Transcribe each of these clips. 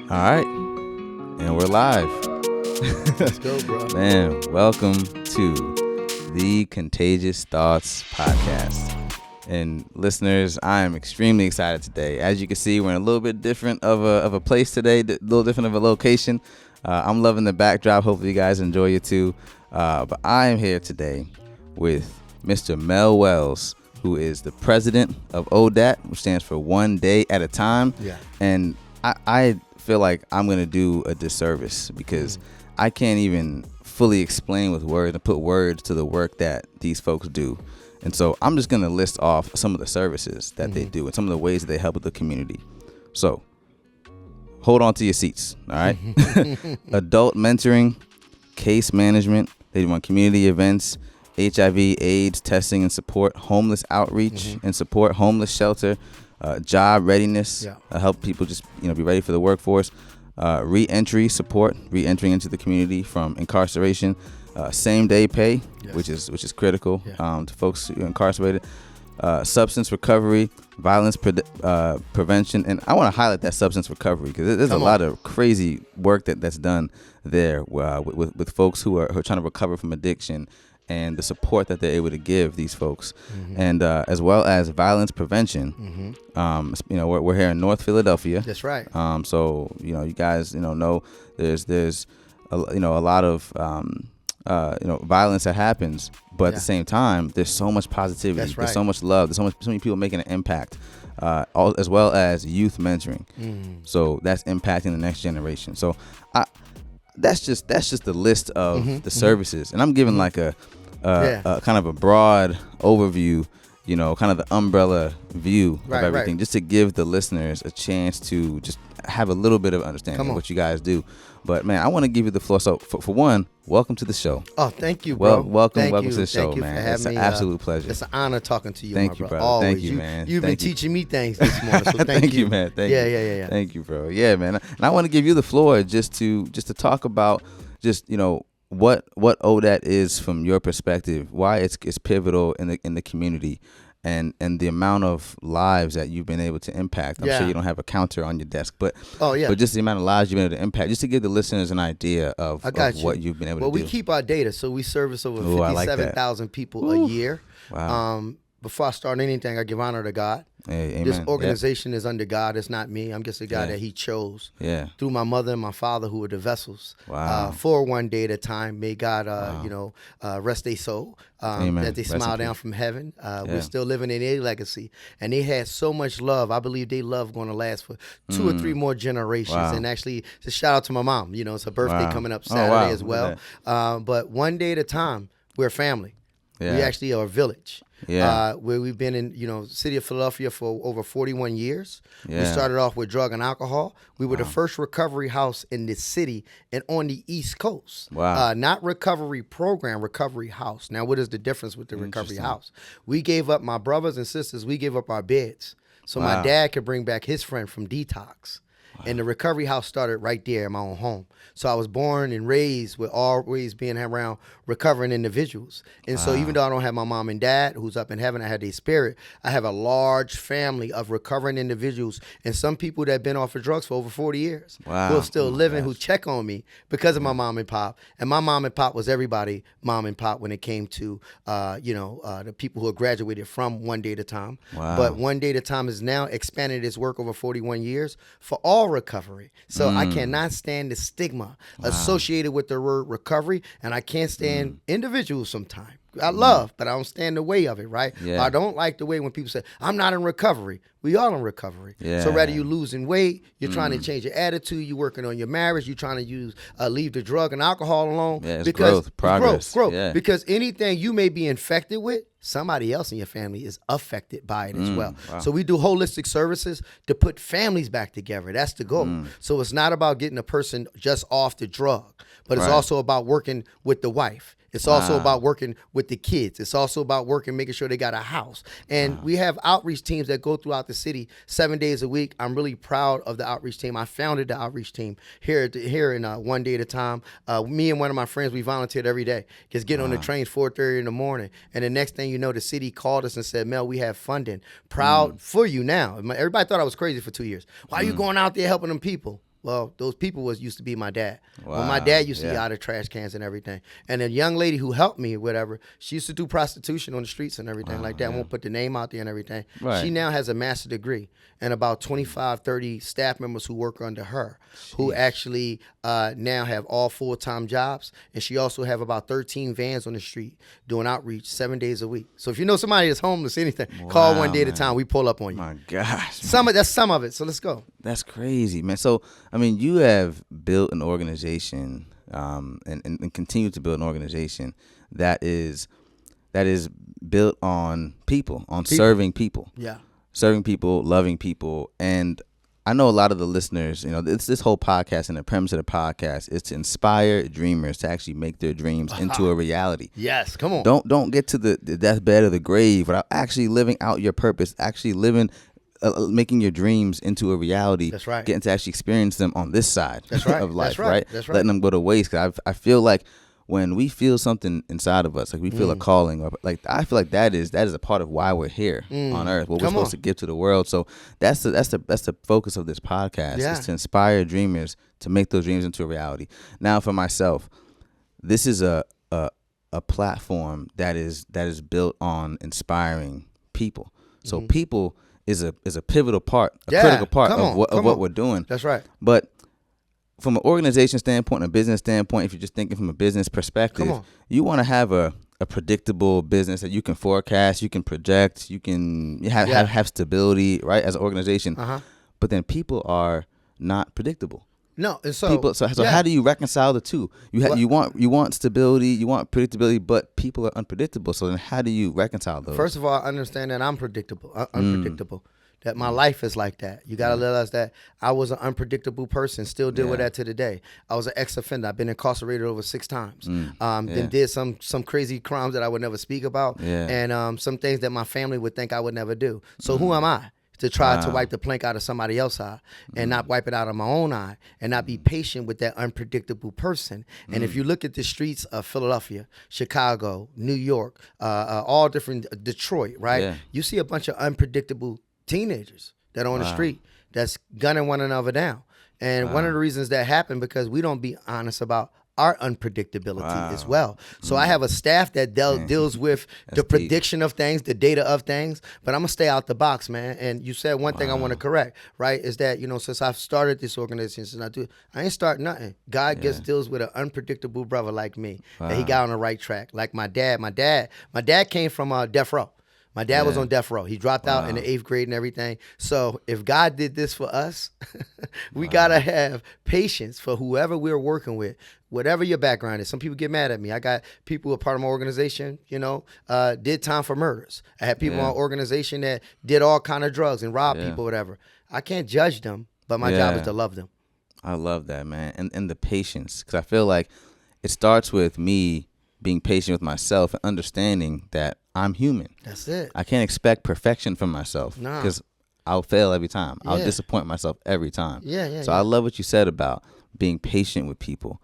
All right, and we're live. Let's go, bro. Man, welcome to the Contagious Thoughts Podcast. And listeners, I am extremely excited today. As you can see, we're in a little bit different of a place today, a little different of a location. I'm loving the backdrop. Hopefully you guys enjoy it too. But I am here today with Mr. Mel Wells, who is the president of ODAAT, which stands for One Day at a Time. Yeah. And I feel like I'm going to do a disservice because I can't even fully explain with words and put words to the work that these folks do. And so I'm just going to list off some of the services that they do and some of the ways that they help the community. So hold on to your seats. All right. Adult mentoring, case management. They run community events, HIV, AIDS testing and support, homeless outreach and support, homeless shelter, job readiness, help people just be ready for the workforce, re-entry support, re-entering into the community from incarceration, same day pay, which is critical to folks who are incarcerated, substance recovery, violence prevention, and I want to highlight that substance recovery because there's a lot of crazy work that's done there with folks who are trying to recover from addiction, and the support that they're able to give these folks, and as well as violence prevention. We're here in North Philadelphia. That's right. So you guys know there's a lot of violence that happens, but at the same time there's so much positivity. That's right. There's so much love. There's so many people making an impact, as well as youth mentoring. So that's impacting the next generation. So that's just the list of the services, and I'm giving like a kind of a broad overview, kind of the umbrella view of everything, just to give the listeners a chance to just have a little bit of understanding of what you guys do. But man, I want to give you the floor. So for one, welcome to the show. Oh, thank you, bro. Welcome to the show, man. It's an absolute pleasure. It's an honor talking to you, thank my you, bro. brother. Always. Thank you, man. You've been teaching me things this morning, so thank you, man. Thank you. Yeah. Thank you, bro. Yeah, man. And I want to give you the floor just to talk about what ODAAT is from your perspective, why it's pivotal in the community, and the amount of lives that you've been able to impact. I'm sure you don't have a counter on your desk, but just the amount of lives you've been able to impact, just to give the listeners an idea of what you've been able to do. Well, we keep our data, so we service over 57,000 people a year. Wow. Before I start anything, I give honor to God. Hey, this organization is under God. It's not me. I'm just a guy that he chose through my mother and my father, who were the vessels for One Day at a Time. May God, rest their soul, that they smile down from heaven. We're still living in their legacy. And they had so much love. I believe their love going to last for 2 or 3 more generations. And actually, it's a shout out to my mom. It's her birthday coming up Saturday as well. But One Day at a Time, we're a family. We actually are a village. Where we've been in, city of Philadelphia for over 41 years. We started off with drug and alcohol. We were the first recovery house in the city and on the East Coast. Not recovery program, recovery house. Now, what is the difference with the recovery house? We gave up, my brothers and sisters, we gave up our beds. So my dad could bring back his friend from detox. And the recovery house started right there in my own home. So I was born and raised with always being around recovering individuals. And so even though I don't have my mom and dad who's up in heaven, I had their spirit, I have a large family of recovering individuals and some people that have been off of drugs for over 40 years who are still living, who check on me because of my mom and pop. And my mom and pop was everybody mom and pop when it came to, the people who have graduated from One Day at a Time. But One Day at a Time has now expanded its work over 41 years for all recovery. So I cannot stand the stigma associated with the word recovery, and I can't stand individuals sometimes. I love, but I don't stand in the way of it, right? I don't like the way when people say, I'm not in recovery. We all in recovery. So rather you losing weight, you're trying to change your attitude, you're working on your marriage, you're trying to leave the drug and alcohol alone. It's growth, progress. Growth. Because anything you may be infected with, somebody else in your family is affected by it as well. So we do holistic services to put families back together. That's the goal. So it's not about getting a person just off the drug, but it's also about working with the wife. It's also about working with the kids. It's also about making sure they got a house. And we have outreach teams that go throughout the city 7 days a week. I'm really proud of the outreach team. I founded the outreach team here in One Day at a Time. Me and one of my friends, we volunteered every day. Just get on the train 4:30 in the morning. And the next thing you know, the city called us and said, Mel, we have funding. Proud for you now. Everybody thought I was crazy for 2 years. Why are you going out there helping them people? Well, those people used to be my dad. Wow. Well, my dad used to get out of trash cans and everything. And a young lady who helped me, whatever, she used to do prostitution on the streets and everything like that. I won't put the name out there and everything. Right. She now has a master's degree and about 25, 30 staff members who work under her, who actually now have all full-time jobs. And she also have about 13 vans on the street doing outreach 7 days a week. So if you know somebody that's homeless, anything, call one day at a time. We pull up on you. My gosh. That's some of it. So let's go. That's crazy, man. So, I mean, you have built an organization and continue to build an organization that is built on people, serving people. Yeah. Serving people, loving people. And I know a lot of the listeners, this whole podcast and the premise of the podcast is to inspire dreamers to actually make their dreams into a reality. Yes, come on. Don't get to the deathbed of the grave without actually living out your purpose, actually living, making your dreams into a reality. That's right. Getting to actually experience them on this side of life, That's right? That's right. Letting them go to waste. Because I feel like when we feel something inside of us, like we feel a calling, or like I feel like that is a part of why we're here on earth, what we're supposed to give to the world. So that's the focus of this podcast, is to inspire dreamers to make those dreams into a reality. Now, for myself, this is a platform that is built on inspiring people. So people is a pivotal part, critical part of what we're doing. That's right. But from an organization standpoint, a business standpoint, if you're just thinking from a business perspective, you want to have a predictable business that you can forecast, you can project, you can have stability, right, as an organization. But then people are not predictable. No, and so people. So how do you reconcile the two? You want stability, you want predictability, but people are unpredictable. So then how do you reconcile those? First of all, I understand that I'm unpredictable. That my life is like that. You got to realize that I was an unpredictable person, still deal with that to today. I was an ex-offender. I've been incarcerated over 6 times. Then did some crazy crimes that I would never speak about, and some things that my family would think I would never do. So who am I to try to wipe the plank out of somebody else's eye and not wipe it out of my own eye and not be patient with that unpredictable person? And if you look at the streets of Philadelphia, Chicago, New York, all different, Detroit, right? Yeah. You see a bunch of unpredictable teenagers that are on the street that's gunning one another down. And one of the reasons that happened because we don't be honest about our unpredictability as well. So I have a staff that deals with the prediction of things, the data of things, but I'm going to stay out the box, man. And you said one thing I want to correct, right, is that, since I've started this organization, I ain't start nothing. God deals with an unpredictable brother like me, that he got on the right track. Like my dad came from death row. My dad was on death row. He dropped out in the 8th grade and everything. So if God did this for us, we got to have patience for whoever we're working with, whatever your background is. Some people get mad at me. I got people who are part of my organization, did time for murders. I had people in my organization that did all kind of drugs and robbed people, whatever. I can't judge them, but my job is to love them. I love that, man. And the patience, because I feel like it starts with me being patient with myself and understanding that I'm human. That's it. I can't expect perfection from myself because I'll fail every time. I'll disappoint myself every time. So I love what you said about being patient with people,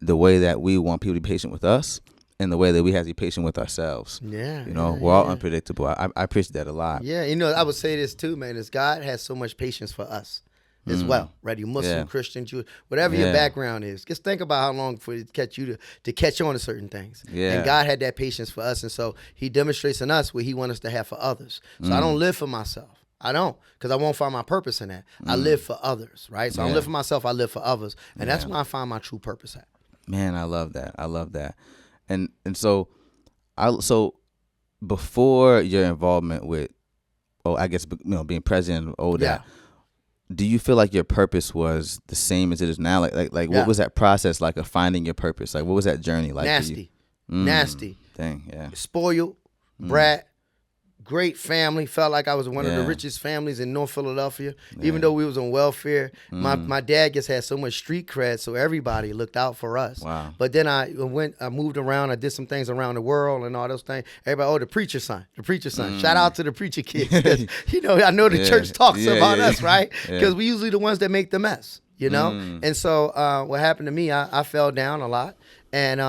the way that we want people to be patient with us and the way that we have to be patient with ourselves. We're all unpredictable. I appreciate that a lot. Yeah, I would say this too, man, is God has so much patience for us as well, right? You Muslim, Christian, Jewish, whatever your background is. Just think about how long for it to catch you to catch on to certain things. And God had that patience for us, and so he demonstrates in us what he wants us to have for others. So I don't live for myself. I don't, because I won't find my purpose in that. I live for others, right? So I don't live for myself, I live for others. And that's where I find my true purpose at. Man, I love that. And so before your involvement with, being president of ODAAT, do you feel like your purpose was the same as it is now? Like what was that process like of finding your purpose? Like, what was that journey like Nasty. for you? Nasty. Dang, yeah. Spoiled, brat, great family. Felt like I was one of the richest families in North Philadelphia. Even though we was on welfare, my dad just had so much street cred, so everybody looked out for us. Wow. But then I moved around. I did some things around the world and all those things. Everybody, the preacher's son. Shout out to the preacher kids. I know the church talks about us, right? Because we usually the ones that make the mess. And so what happened to me, I fell down a lot. And,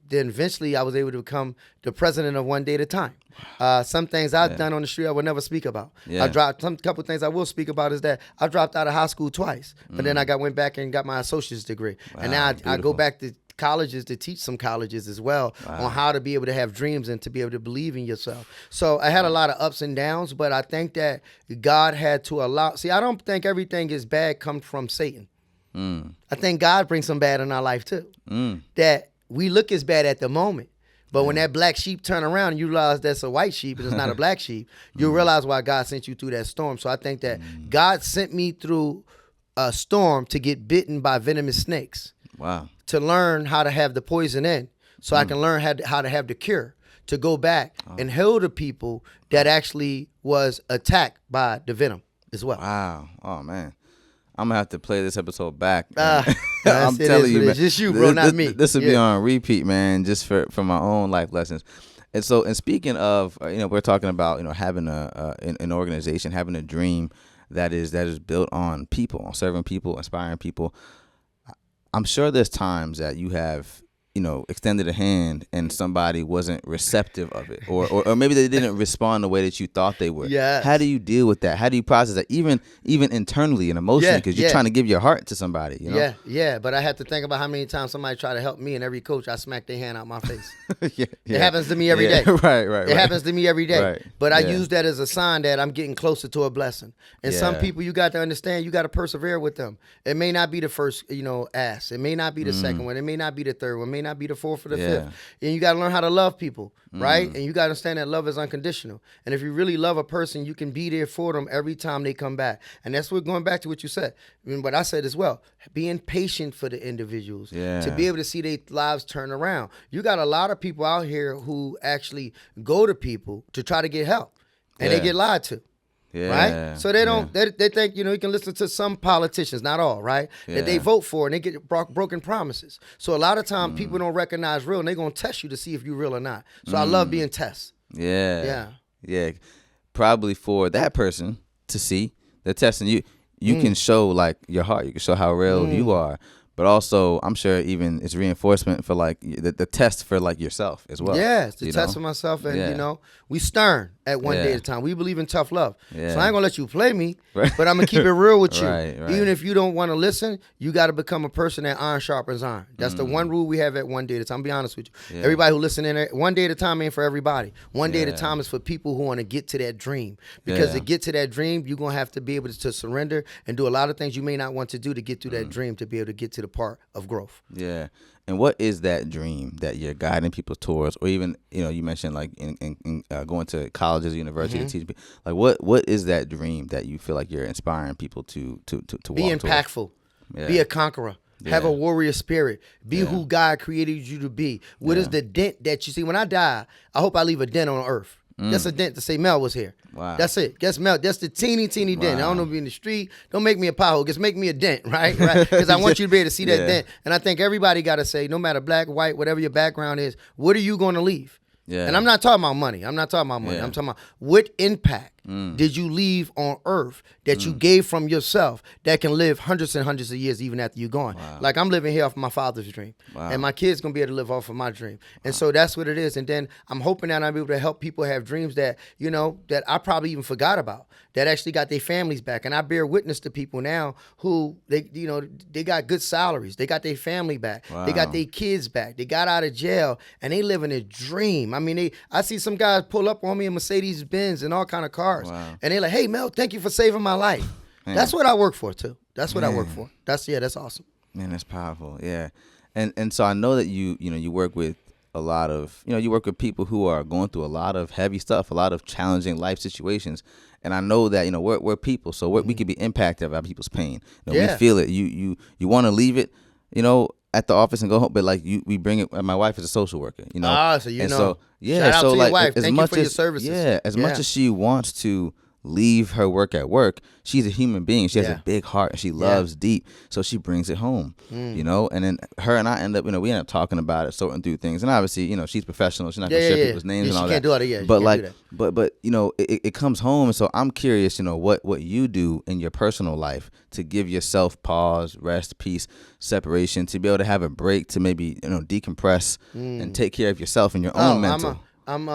then eventually I was able to become the president of One Day at a Time. Some things I've done on the street I would never speak about. I dropped couple things I will speak about is that I dropped out of high school twice, but then I went back and got my associate's degree. And now I go back to colleges to teach some colleges as well on how to be able to have dreams and to be able to believe in yourself. So I had a lot of ups and downs, but I think that God had to allow. See, I don't think everything is bad comes from Satan. I think God brings some bad in our life too. That we look as bad at the moment. But when that black sheep turn around and you realize that's a white sheep and it's not a black sheep, you'll realize why God sent you through that storm. So I think that God sent me through a storm to get bitten by venomous snakes. Wow. To learn how to have the poison in so I can learn how to have the cure, to go back and heal the people that actually was attacked by the venom as well. Wow. Oh, man. I'm going to have to play this episode back. I'm telling you, man. It's just you, bro, not me. This will be on repeat, man, just for my own life lessons. And so, and speaking of, we're talking about, having an organization, having a dream that is built on people, on serving people, inspiring people. I'm sure there's times that you have, extended a hand and somebody wasn't receptive of it, or maybe they didn't respond the way that you thought they would. Yeah. How do you deal with that? How do you process that, even internally and emotionally, because you're trying to give your heart to somebody? Yeah. But I have to think about how many times somebody tried to help me, and every coach I smack their hand out my face. It happens to me every day. Right. It happens to me every day. Right. But I use that as a sign that I'm getting closer to a blessing. And some people, you got to understand, you got to persevere with them. It may not be the first, ass. It may not be the second one. It may not be the third one. It may not be the fourth or the fifth. And you got to learn how to love people, right? And you got to understand that love is unconditional. And if you really love a person, you can be there for them every time they come back. And that's what, going back to what you said, what I said as well, being patient for the individuals to be able to see their lives turn around. You got a lot of people out here who actually go to people to try to get help, and they get lied to. Right? So they don't, they think, you can listen to some politicians, not all, right? That they vote for and they get broken promises. So a lot of times people don't recognize real, and they're going to test you to see if you're real or not. So I love being tested. Yeah. Probably for that person to see, they're testing you. You can show like your heart. You can show how real you are. But also, I'm sure even it's reinforcement for like the test for like yourself as well. Yeah, it's the test for myself. And, we stern at one day at a time. We believe in tough love. So I ain't going to let you play me, but I'm going to keep it real with you. Right. Even if you don't want to listen, you got to become a person that iron sharpens iron. That's the one rule we have at One Day at a Time. I'll be honest with you. Everybody who listen in there, One Day at a Time ain't for everybody. One day at a time is for people who want to get to that dream. Because to get to that dream, you're going to have to be able to surrender and do a lot of things you may not want to do to get through that dream, to be able to get to the part of growth. Yeah. And what is that dream that you're guiding people towards? Or even, you mentioned like in going to colleges, universities, to teach people. Like what is that dream that you feel like you're inspiring people to be walk impactful, be a conqueror, have a warrior spirit, be who God created you to be. What is the dent that you see? When I die, I hope I leave a dent on earth. That's a dent to say Mel was here. Wow. That's it. That's Mel. That's the teeny dent. I don't know if you're in the street. Don't make me a pothole. Just make me a dent, right? Because I want you to be able to see that dent. And I think everybody got to say, no matter black, white, whatever your background is, what are you going to leave? Yeah. And I'm not talking about money. I'm talking about what impact did you leave on earth that you gave from yourself that can live hundreds and hundreds of years even after you're gone. Wow. Like I'm living here off my father's dream. Wow. And my kids going to be able to live off of my dream. And so that's what it is. And then I'm hoping that I'm able to help people have dreams that, that I probably even forgot about, that actually got their families back. And I bear witness to people now who, they got good salaries. They got their family back. Wow. They got their kids back. They got out of jail and they living a dream. I mean, I see some guys pull up on me in Mercedes-Benz and all kind of cars. Wow. And they're like, hey, Mel, thank you for saving my life. Man. That's what I work for, too. That's what I work for. That's awesome. Man, that's powerful. Yeah. And so I know that you work with a lot of, you work with people who are going through a lot of heavy stuff, a lot of challenging life situations. And I know that, we're people, so we can be impacted by people's pain. We feel it. You want to leave it, at the office and go home, but like we bring it. My wife is a social worker, so you know. So Shout out to your wife. Thank you for your services. As much as she wants to leave her work at work. She's a human being. She has a big heart and she loves deep. So she brings it home, you know, and then her and I end up, we end up talking about it, sorting through things. And obviously, she's professional. She's not going to share people's names and all that. But it comes home. And so I'm curious, what you do in your personal life to give yourself pause, rest, peace, separation, to be able to have a break, to maybe, decompress and take care of yourself and your own mental. I'm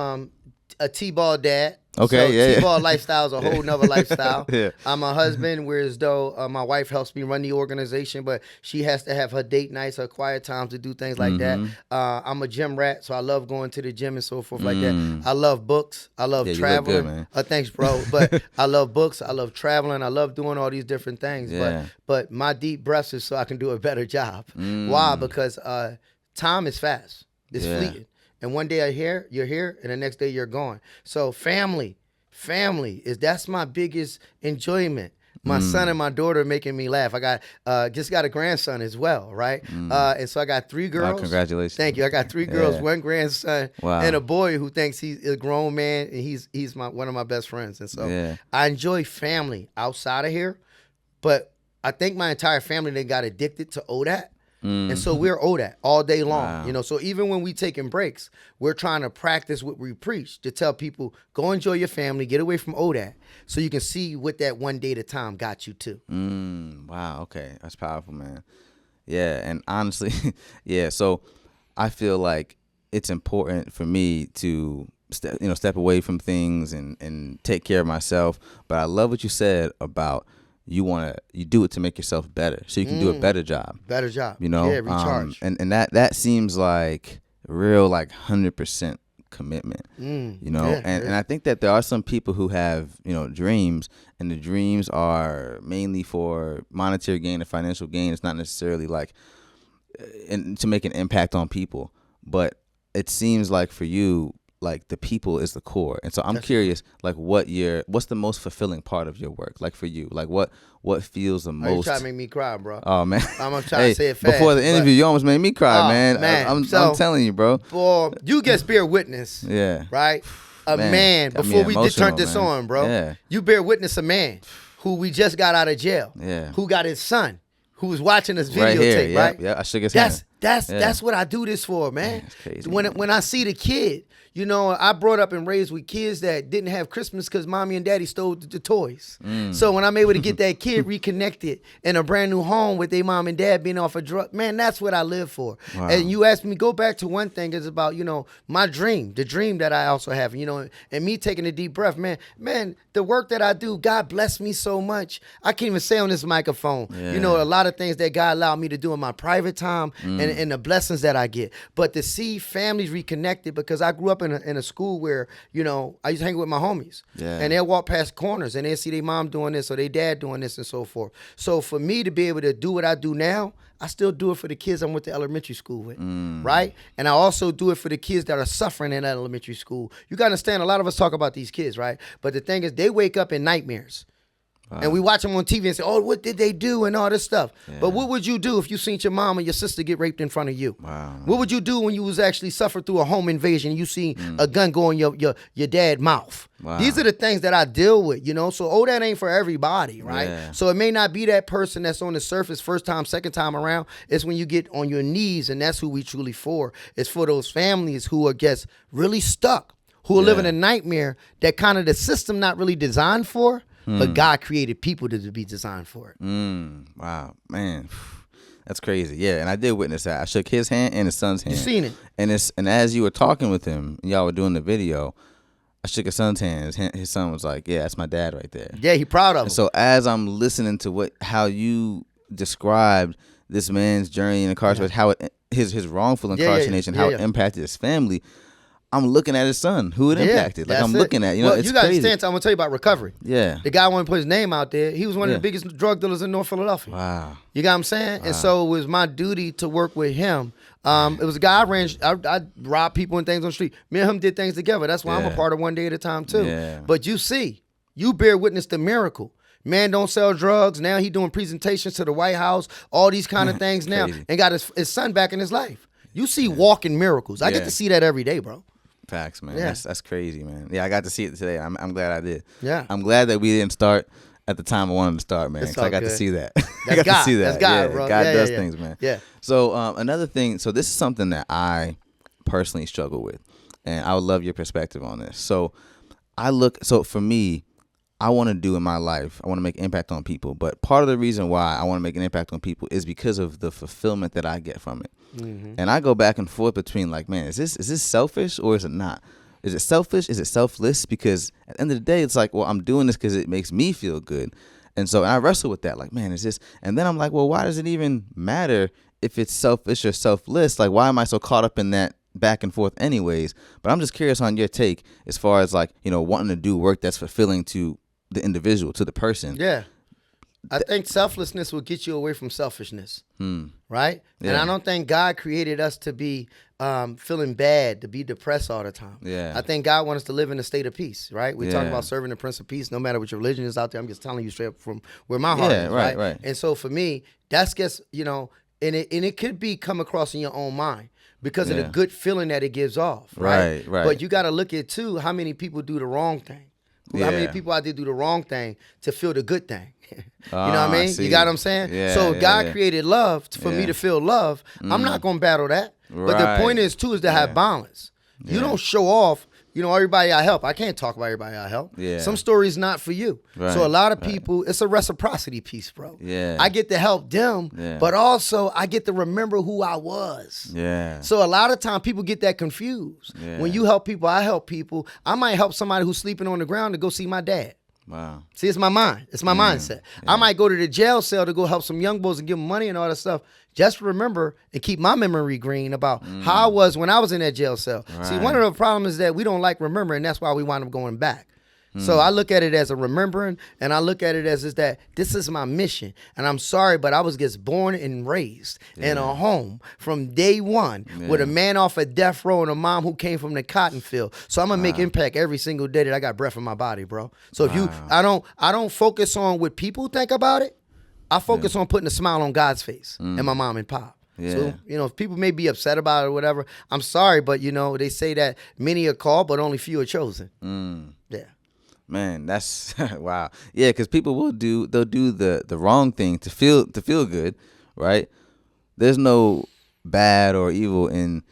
a T-ball dad. Okay, T-ball lifestyle is a whole nother lifestyle. I'm a husband, whereas though my wife helps me run the organization, but she has to have her date nights, her quiet times to do things like that. I'm a gym rat, so I love going to the gym and so forth like that. I love books. I love traveling. You look good, man. Thanks, bro. But I love books. I love traveling. I love doing all these different things. But my deep breaths is so I can do a better job. Why? Because time is fast. It's fleeting. And one day you're here, and the next day you're gone. So family that's my biggest enjoyment. My son and my daughter making me laugh. I got just got a grandson as well, right? And so I got 3 girls. Wow, congratulations. Thank you. I got 3 girls, 1 grandson, and a boy who thinks he's a grown man, and he's one of my best friends. And so I enjoy family outside of here, but I think my entire family, they got addicted to ODAAT. And so we're ODAAT all day long, so even when we taking breaks, we're trying to practice what we preach, to tell people, go enjoy your family, get away from ODAAT, so you can see what that one day at a time got you to. Wow. Okay. That's powerful, man. Yeah. And honestly, so I feel like it's important for me to step away from things and take care of myself. But I love what you said about you do it to make yourself better, so you can do a better job. Recharge. And that seems like real, 100% commitment. And I think that there are some people who have dreams, and the dreams are mainly for monetary gain and financial gain. It's not necessarily to make an impact on people, but it seems like for you, the people is the core. And so I'm curious, what's the most fulfilling part of your work? For you, what feels the most? You trying to make me cry, bro. Oh, man. I'm trying to say it fast. Before the interview, you almost made me cry, man. I'm telling you, bro. Boy, you guys bear witness. Right? A man before we turned this on, bro. Yeah. You bear witness a man who we just got out of jail. Yeah. Who got his son, who was watching this videotape, right? Yeah, I shook his hand. That's what I do this for, man. That's crazy, when I see the kid, I brought up and raised with kids that didn't have Christmas because mommy and daddy stole the toys. So when I'm able to get that kid reconnected in a brand new home with their mom and dad being off a drug, man, that's what I live for. Wow. And you asked me, go back to one thing, is about, my dream, the dream that I also have, and me taking a deep breath, man, the work that I do, God bless me so much. I can't even say on this microphone, a lot of things that God allowed me to do in my private time and the blessings that I get. But to see families reconnected, because I grew up in a school where, I used to hang with my homies. And they'll walk past corners and they'll see their mom doing this or their dad doing this and so forth. So for me to be able to do what I do now, I still do it for the kids I went to elementary school with, right? And I also do it for the kids that are suffering in elementary school. You got to understand, a lot of us talk about these kids, right? But the thing is, they wake up in nightmares. Wow. And we watch them on TV and say, oh, what did they do and all this stuff. But what would you do if you seen your mom and your sister get raped in front of you? Wow. What would you do when you was actually suffered through a home invasion and you seen a gun go in your dad's mouth? Wow. These are the things that I deal with, So ODAAT ain't for everybody, right? Yeah. So it may not be that person that's on the surface first time, second time around. It's when you get on your knees, and that's who we truly for. It's for those families who are just really stuck, who are living a nightmare that kind of the system not really designed for. But God created people to be designed for it. Wow, man. That's crazy. Yeah, and I did witness that. I shook his hand and his son's hand. You seen it. And as you were talking with him, y'all were doing the video, I shook his son's hand. His son was like, yeah, that's my dad right there. Yeah, he proud of him. So as I'm listening to how you described this man's journey in incarceration, how his wrongful incarceration, how it impacted his family, I'm looking at his son, who it impacted. I'm looking at, well, it's you got to crazy. understand, I'm going to tell you about recovery. Yeah. The guy wanted to put his name out there. He was one of the biggest drug dealers in North Philadelphia. Wow. You got what I'm saying? Wow. And so it was my duty to work with him. It was a guy I robbed people and things on the street. Me and him did things together. That's why I'm a part of One Day at a Time too. Yeah. But you bear witness to miracle. Man don't sell drugs. Now he doing presentations to the White House, all these kind of things now, and got his son back in his life. You see walking miracles. I get to see that every day, bro. Facts, man. Yeah. That's crazy, man. Yeah, I got to see it today. I'm glad I did. Yeah. I'm glad that we didn't start at the time I wanted to start, man. Because I got to see that. That's God. To see that. That's God, bro. God does things, man. Yeah. So another thing, so this is something that I personally struggle with, and I would love your perspective on this. So for me, I want to do in my life, I want to make impact on people. But part of the reason why I want to make an impact on people is because of the fulfillment that I get from it. Mm-hmm. And I go back and forth between like, man, is this selfish or is it not? Is it selfish? Is it selfless? Because at the end of the day, it's like, well, I'm doing this because it makes me feel good. And so I wrestle with that. Like, man, is this? And then I'm like, well, why does it even matter if it's selfish or selfless? Like, why am I so caught up in that back and forth anyways? But I'm just curious on your take as far as like, wanting to do work that's fulfilling to the individual, to the person. Yeah. I think selflessness will get you away from selfishness, right? Yeah. And I don't think God created us to be feeling bad, to be depressed all the time. Yeah. I think God wants us to live in a state of peace, right? We talk about serving the Prince of Peace, no matter what your religion is out there. I'm just telling you straight up from where my heart is, right? And so for me, that's just, and it could be come across in your own mind because of the good feeling that it gives off, right? Right. But you got to look at, too, how many people do the wrong thing. How many people out there do the wrong thing to feel the good thing? You know what I mean? You got what I'm saying? Yeah, so God created love for me to feel love. I'm not going to battle that. But the point is, too, is to have balance. You don't show off, everybody I help. I can't talk about everybody I help. Yeah. Some stories not for you. Right, so a lot of people, it's a reciprocity piece, bro. Yeah. I get to help them, but also I get to remember who I was. Yeah. So a lot of time people get that confused. Yeah. When you help people, I help people. I might help somebody who's sleeping on the ground to go see my dad. Wow. See, it's my mind. It's my mindset. Yeah. I might go to the jail cell to go help some young boys and give them money and all that stuff. Just remember and keep my memory green about how I was when I was in that jail cell. Right. See, one of the problems is that we don't like remembering. That's why we wind up going back. So I look at it as a remembering, and I look at it as is that this is my mission. And I'm sorry, but I was just born and raised in a home from day one with a man off of death row and a mom who came from the cotton field. So I'm gonna make impact every single day that I got breath in my body, bro. So if I don't focus on what people think about it. I focus on putting a smile on God's face and my mom and pop. Yeah. So, if people may be upset about it or whatever, I'm sorry, but, they say that many are called, but only few are chosen. Yeah. Man, that's wow. Yeah, because people they'll do the wrong thing to feel good, right? There's no bad or evil in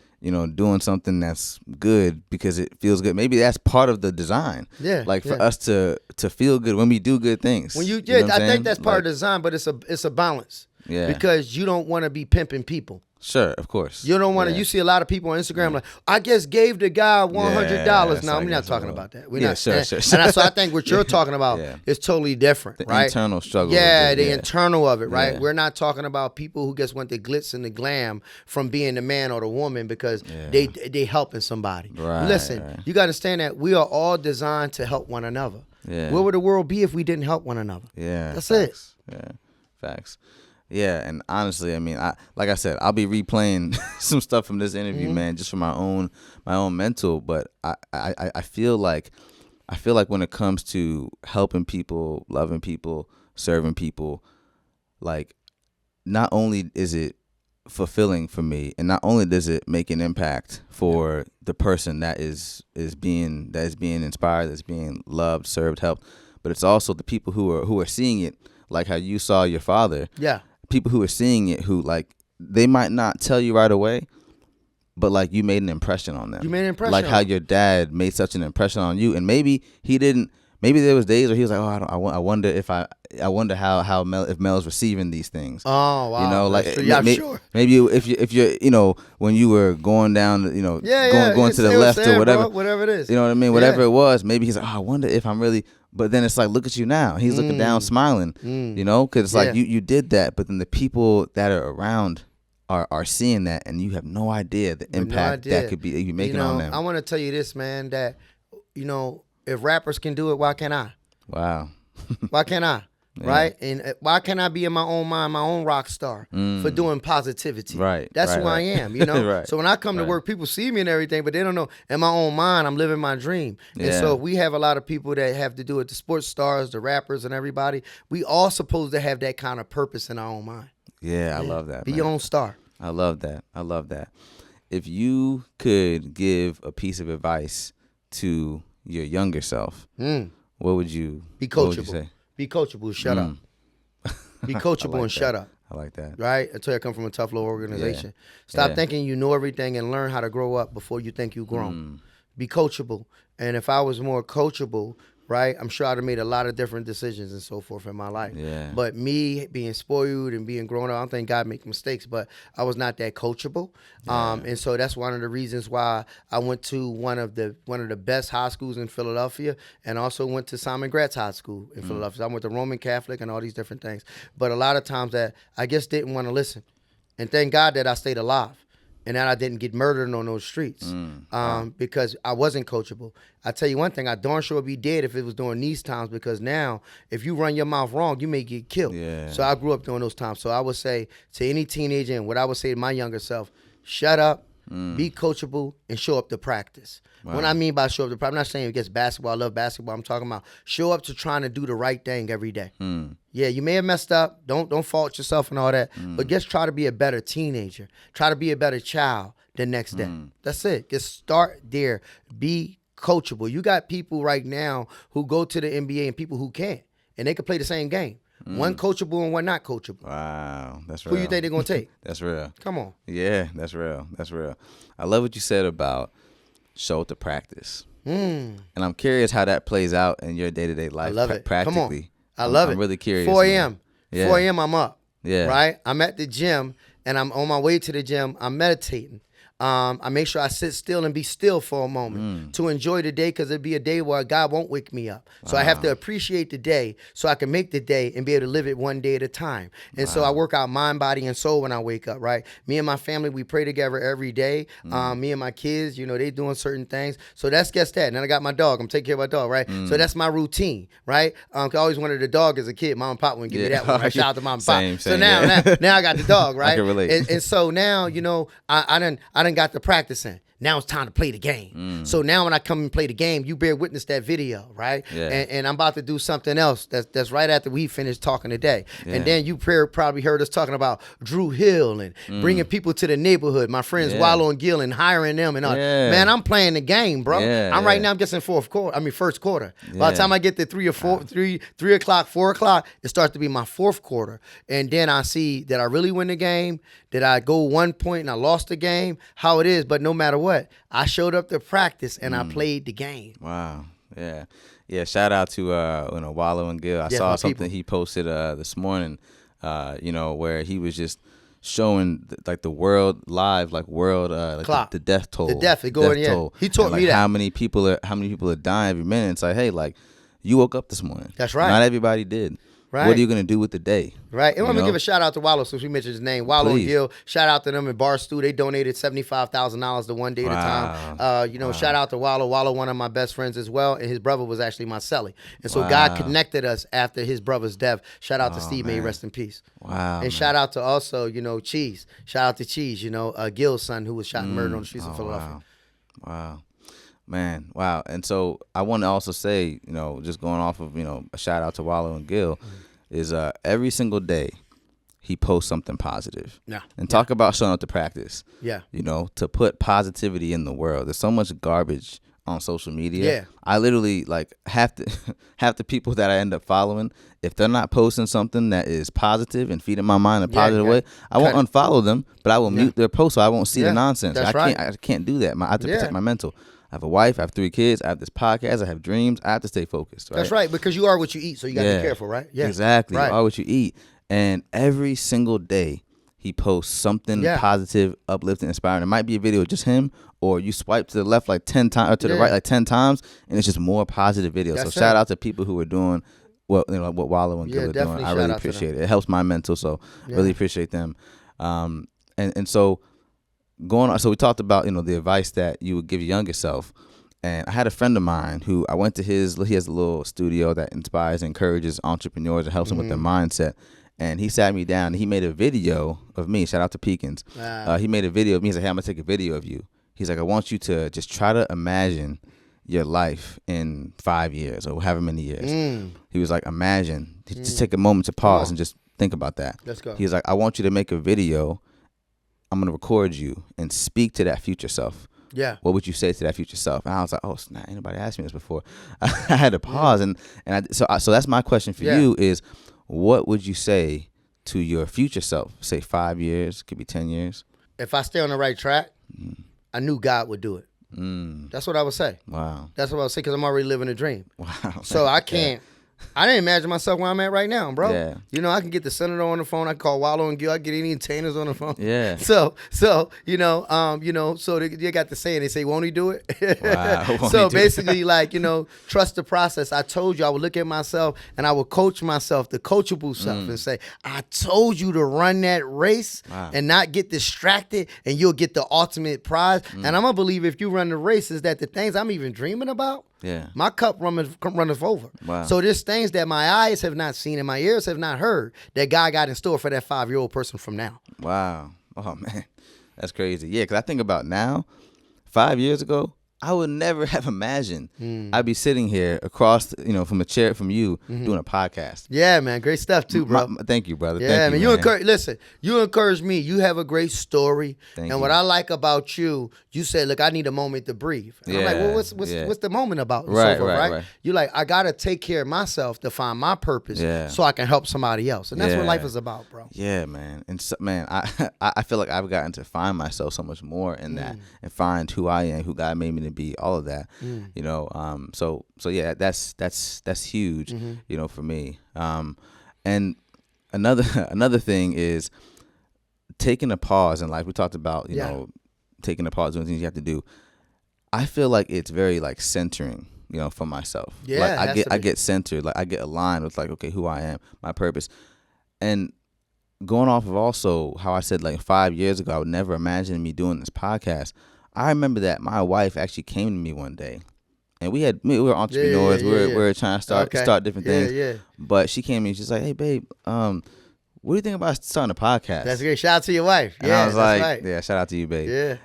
doing something that's good because it feels good. Maybe that's part of the design. Yeah. Like for us to feel good when we do good things. When I think that's part of the design, but it's a balance. Yeah. Because you don't want to be pimping people. Sure, of course. You don't want to. You see a lot of people on Instagram like, I just gave the guy $100. No, we're not talking about that. We're not. Sure. And so I think what you're talking about is totally different, right? Internal struggle. Yeah, the internal of it, right? Yeah. We're not talking about people who just want the glitz and the glam from being the man or the woman because they helping somebody. Right, Listen, you got to understand that we are all designed to help one another. Yeah. Where would the world be if we didn't help one another? Yeah, that's facts. It. Yeah, facts. Yeah, and honestly, I mean, like I said, I'll be replaying some stuff from this interview, man, just for my own mental. But I feel like when it comes to helping people, loving people, serving people, like not only is it fulfilling for me, and not only does it make an impact for the person that is being inspired, that's being loved, served, helped, but it's also the people who are seeing it, like how you saw your father. Yeah. People who are seeing it, who like they might not tell you right away, but like you made an impression on them. You made an impression. Like how your dad made such an impression on you, and maybe he didn't. Maybe there was days where he was like, "Oh, I wonder if how Mel's receiving these things." Oh, wow. Like sure. Maybe if you're when you were going down, going to the left or whatever, bro, whatever it is. You know what I mean? Whatever it was, maybe he's like, "Oh, I wonder if I'm really." But then it's like, look at you now. He's looking down, smiling. Because it's like you did that, but then the people that are around are seeing that, and you have no idea the impact that could be you making on them. I want to tell you this, man. That if rappers can do it, why can't I? Wow. Why can't I? Yeah. Right? And why can't I be in my own mind, my own rock star for doing positivity? Right. That's who I am, Right. So when I come to work, people see me and everything, but they don't know. In my own mind, I'm living my dream. And so we have a lot of people that have to do it, the sports stars, the rappers, and everybody. We all supposed to have that kind of purpose in our own mind. Yeah, I love that. Be your own star. I love that. if you could give a piece of advice to your younger self, what would you be coachable? What would you say? Be coachable. Shut up. Be coachable like and shut up. I like that. Right? I tell you, I come from a tough little organization. Stop thinking you know everything and learn how to grow up before you think you've grown. Be coachable. And if I was more coachable, right, I'm sure I'd have made a lot of different decisions and so forth in my life. Yeah. But me being spoiled and being grown up, I don't think God makes mistakes, but I was not that coachable. Yeah. And so that's one of the reasons why I went to one of the best high schools in Philadelphia, and also went to Simon Gratz High School in Philadelphia. I went to Roman Catholic and all these different things. But a lot of times that I just didn't want to listen. And thank God that I stayed alive. And that I didn't get murdered on those streets because I wasn't coachable. I tell you one thing, I darn sure would be dead if it was during these times, because now if you run your mouth wrong, you may get killed. Yeah. So I grew up during those times. So I would say to any teenager, and what I would say to my younger self, shut up, be coachable, and show up to practice. Wow. What I mean by show up to practice, I'm not saying against basketball, I love basketball. I'm talking about show up to trying to do the right thing every day. Yeah, you may have messed up. Don't fault yourself and all that. But just try to be a better teenager. Try to be a better child the next day. That's it. Just start there. Be coachable. You got people right now who go to the NBA and people who can't. And they can play the same game. One coachable and one not coachable. Wow, that's real. Who you think they're going to take? That's real. Come on. Yeah, that's real. That's real. I love what you said about show up to practice. And I'm curious how that plays out in your day-to-day life. I love it. Practically. Come on. I love it. I'm really curious. 4 a.m. Yeah. 4 a.m. I'm up. Yeah. Right? I'm at the gym, and I'm on my way to the gym. I'm meditating. I make sure I sit still and be still for a moment to enjoy the day, because it'd be a day where God won't wake me up. So I have to appreciate the day so I can make the day and be able to live it one day at a time. And so I work out mind, body, and soul when I wake up, right? Me and my family, we pray together every day. Me and my kids, they doing certain things. So that's just that. And then I got my dog. I'm taking care of my dog, right? So that's my routine, right? I always wanted a dog as a kid. Mom and Pop wouldn't give me that one. Right? Shout out to Mom and Pop. Same, so now I got the dog, right? I can relate. And so now, I done got to practicing. Now it's time to play the game. So now when I come and play the game, you bear witness that video, right? Yeah. And I'm about to do something else that's right after we finish talking today. Yeah. And then you probably heard us talking about Drew Hill and bringing people to the neighborhood, my friends Wallow and Gill, and hiring them and all. Yeah. Man, I'm playing the game, bro. Yeah, right now I'm guessing first quarter. Yeah. By the time I get to 3 o'clock, 4 o'clock, it starts to be my fourth quarter. And then I see that I really win the game, that I go 1 point and I lost the game, how it is. But no matter what, I showed up to practice and I played the game. Wow. Yeah. Shout out to Wallow and Gill. I saw something he posted this morning, where he was just showing the world live, the death toll. The death toll. He taught me that. How many people are dying every minute. It's like, hey, you woke up this morning. That's right. Not everybody did. Right. What are you going to do with the day? Right. And I'm going to give a shout out to Wallow, since we mentioned his name. Wallow and Gill. Shout out to them in Barstool. They donated $75,000 to one day at a time. Shout out to Wallow. Wallow, one of my best friends as well. And his brother was actually my celly. And so God connected us after his brother's death. Shout out to Steve May, rest in peace. Wow. And shout out to also, Cheese. Shout out to Cheese, Gill's son, who was shot and murdered on the streets of Philadelphia. Wow. Man, wow. And so I want to also say, just going off of, a shout out to Wallow and Gill, is every single day he posts something positive. Yeah. And talk about showing up to practice. Yeah. To put positivity in the world. There's so much garbage on social media. Yeah. I literally half the people that I end up following, if they're not posting something that is positive and feeding my mind in a positive way, I won't unfollow them, but I will mute their post so I won't see the nonsense. That's I can't do that. I have to protect my mental. I have a wife, I have 3 kids, I have this podcast, I have dreams, I have to stay focused. Right? That's right, because you are what you eat, so you got to be careful, right? Yeah, exactly. Right. You are what you eat. And every single day, he posts something positive, uplifting, inspiring. It might be a video of just him, or you swipe to the left 10 times, or to the right 10 times, and it's just more positive videos. So shout out to people who are doing what Wallow and Gill are doing. I really appreciate it. It helps my mental, so really appreciate them. And so going on, so we talked about the advice that you would give your younger self, and I had a friend of mine who I went to he has a little studio that inspires and encourages entrepreneurs and helps them with their mindset, and he sat me down and he made a video of me. Shout out to Pekins. He made a video of me. He's like, hey, I'm gonna take a video of you. He's like, I want you to just try to imagine your life in 5 years or however many years. He was like, imagine, just take a moment to pause and just think about that. Let's go. He's like, I want you to make a video I'm going to record you and speak to that future self. Yeah. What would you say to that future self? And I was like, oh, snap, anybody asked me this before. I had to pause. So that's my question for you is, what would you say to your future self? Say 5 years, could be 10 years. If I stay on the right track, I knew God would do it. That's what I would say. Wow. That's what I would say because I'm already living a dream. Wow. So I can't. I didn't imagine myself where I'm at right now, bro. Yeah. You know, I can get the senator on the phone. I can call Wallow and Gill. I can get any entertainers on the phone. Yeah. So so they got the saying. They say, "Won't he do it?" Wow. So basically, trust the process. I told you I would look at myself and I would coach myself, the coachable self, and say, "I told you to run that race and not get distracted, and you'll get the ultimate prize." And I'm gonna believe if you run the race, is that the things I'm even dreaming about. Yeah. My cup runneth over. Wow. So there's things that my eyes have not seen and my ears have not heard that God got in store for that 5-year-old person from now. Wow. Oh, man. That's crazy. Yeah, because I think about now, 5 years ago, I would never have imagined I'd be sitting here across, from a chair from you doing a podcast. Yeah, man. Great stuff too, bro. Thank you, brother. Yeah, Thank man. You encourage me. You have a great story. Thank and you. What I like about you, you said, look, I need a moment to breathe. And I'm like, well, what's the moment about? And so forth, right? You're like, I got to take care of myself to find my purpose so I can help somebody else. And that's what life is about, bro. Yeah, man. And so, man, I feel like I've gotten to find myself so much more in that and find who I am, who God made me to be, all of that. So yeah, that's huge, for me. And another thing is taking a pause in life. We talked about, taking a pause, doing things you have to do. I feel like it's very like centering, for myself. Yeah, like I get centered, like I get aligned with like, okay, who I am, my purpose. And going off of also how I said like 5 years ago, I would never imagine me doing this podcast. I remember that my wife actually came to me one day, and we were entrepreneurs. We were trying to start different things. Yeah. But she came to me, she's like, "Hey, babe, what do you think about starting a podcast?" That's great. Shout out to your wife. And I was like, "Yeah, shout out to you, babe." Yeah.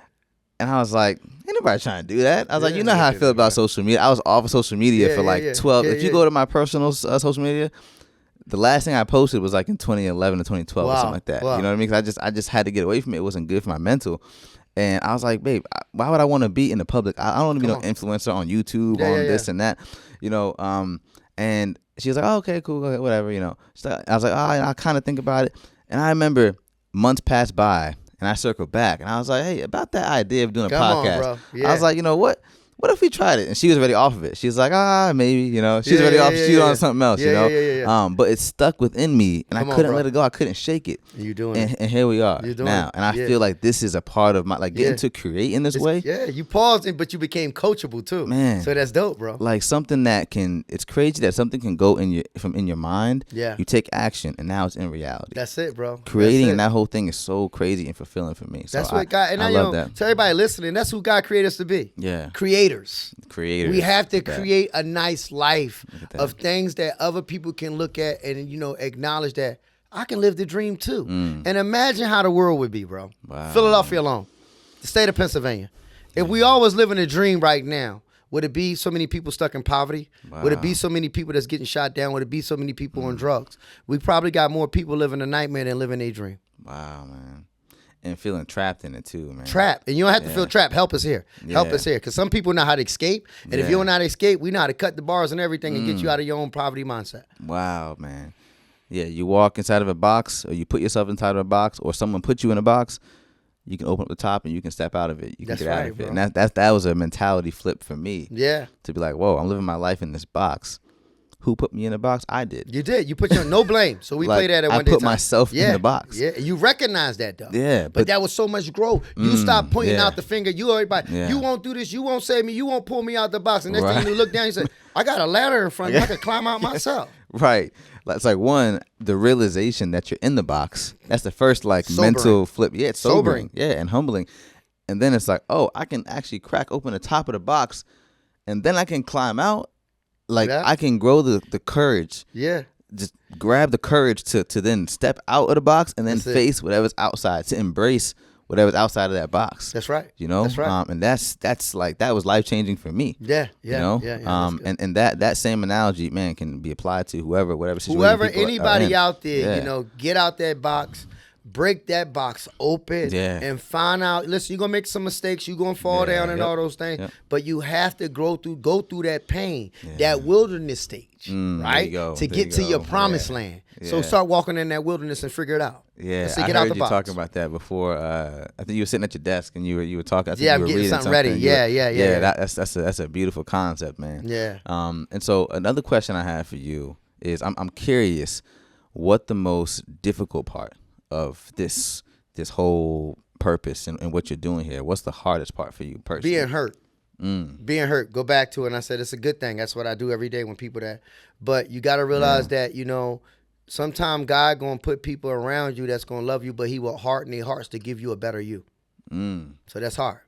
And I was like, "Ain't nobody trying to do that." I was like, "You know how I feel about social media." I was off of social media for like 12. If you go to my personal social media, the last thing I posted was like in 2011 or 2012 or something like that. Wow. You know what I mean? Because I just had to get away from it. It wasn't good for my mental. And I was like, babe, why would I want to be in the public? I don't want to be no influencer on YouTube, this and that, And she was like, oh, okay, cool, whatever, So I was like, I kind of think about it. And I remember months passed by, and I circled back, and I was like, hey, about that idea of doing a podcast. Bro. Yeah. I was like, what if we tried it? And she was already off of it. She was like, maybe, she's already off. She's on something else, But it stuck within me, and I couldn't let it go. I couldn't shake it. You doing it. And here we are now. And I feel like this is a part of my, like, getting to create in this way. Yeah, you paused, but you became coachable too. Man. So that's dope, bro. Like something that it's crazy that something can go from your mind. Yeah. You take action, and now it's in reality. That's it, bro. Creating and that whole thing is so crazy and fulfilling for me. So that's what God, and I love that. To everybody listening, that's who God created us to be. Yeah. Creators. We have to that. create a nice life of things that other people can look at and, acknowledge that I can live the dream too. And imagine how the world would be, bro. Wow. Philadelphia alone, the state of Pennsylvania. If we all was living a dream right now, would it be so many people stuck in poverty? Wow. Would it be so many people that's getting shot down? Would it be so many people on drugs? We probably got more people living a nightmare than living a dream. Wow, man. And feeling trapped in it too, man. Trapped. And you don't have to feel trapped. Help us here. Help us here. Because some people know how to escape. And if you don't know how to escape, we know how to cut the bars and everything and get you out of your own poverty mindset. Wow, man. Yeah, you walk inside of a box, or you put yourself inside of a box, or someone puts you in a box, you can open up the top and you can step out of it. You can get out of it. Bro. And that was a mentality flip for me. Yeah. To be like, whoa, I'm living my life in this box. Who put me in the box? I did. You did. You put your no blame. So we played that at one day. I put myself in the box. Yeah. You recognize that though. Yeah. But that was so much growth. You stop pointing out the finger. You everybody. Yeah. You won't do this. You won't save me. You won't pull me out the box. And next thing you look down, you say, I got a ladder in front of me. I can climb out myself. Right. It's like the realization that you're in the box. That's the first mental flip. Yeah, it's sobering. Yeah, and humbling. And then it's like, oh, I can actually crack open the top of the box, and then I can climb out. I can grow the courage. Yeah. Just grab the courage to then step out of the box and then face whatever's outside, to embrace whatever's outside of that box. That's right. That's right. And that's like, that was life changing for me. Yeah. And that same analogy, man, can be applied to whatever situation. Whoever, anybody out there, get out that box. break that box open and find out. Listen, you're gonna make some mistakes, you're gonna fall down and all those things, but you have to go through that pain, that wilderness stage, right? To get to your promised land. So start walking in that wilderness and figure it out. Yeah, I heard you talking about that before. I think you were sitting at your desk and you were talking. I think you were getting something ready. That's a beautiful concept, man. Yeah. And so another question I have for you is, I'm curious, what the most difficult part of this whole purpose and what you're doing here? What's the hardest part for you personally? Being hurt. Being hurt. Go back to it, and I said it's a good thing. That's what I do every day when people that. But you got to realize that, you know, sometimes God gonna put people around you that's gonna love you, but He will harden their hearts to give you a better you. So that's hard.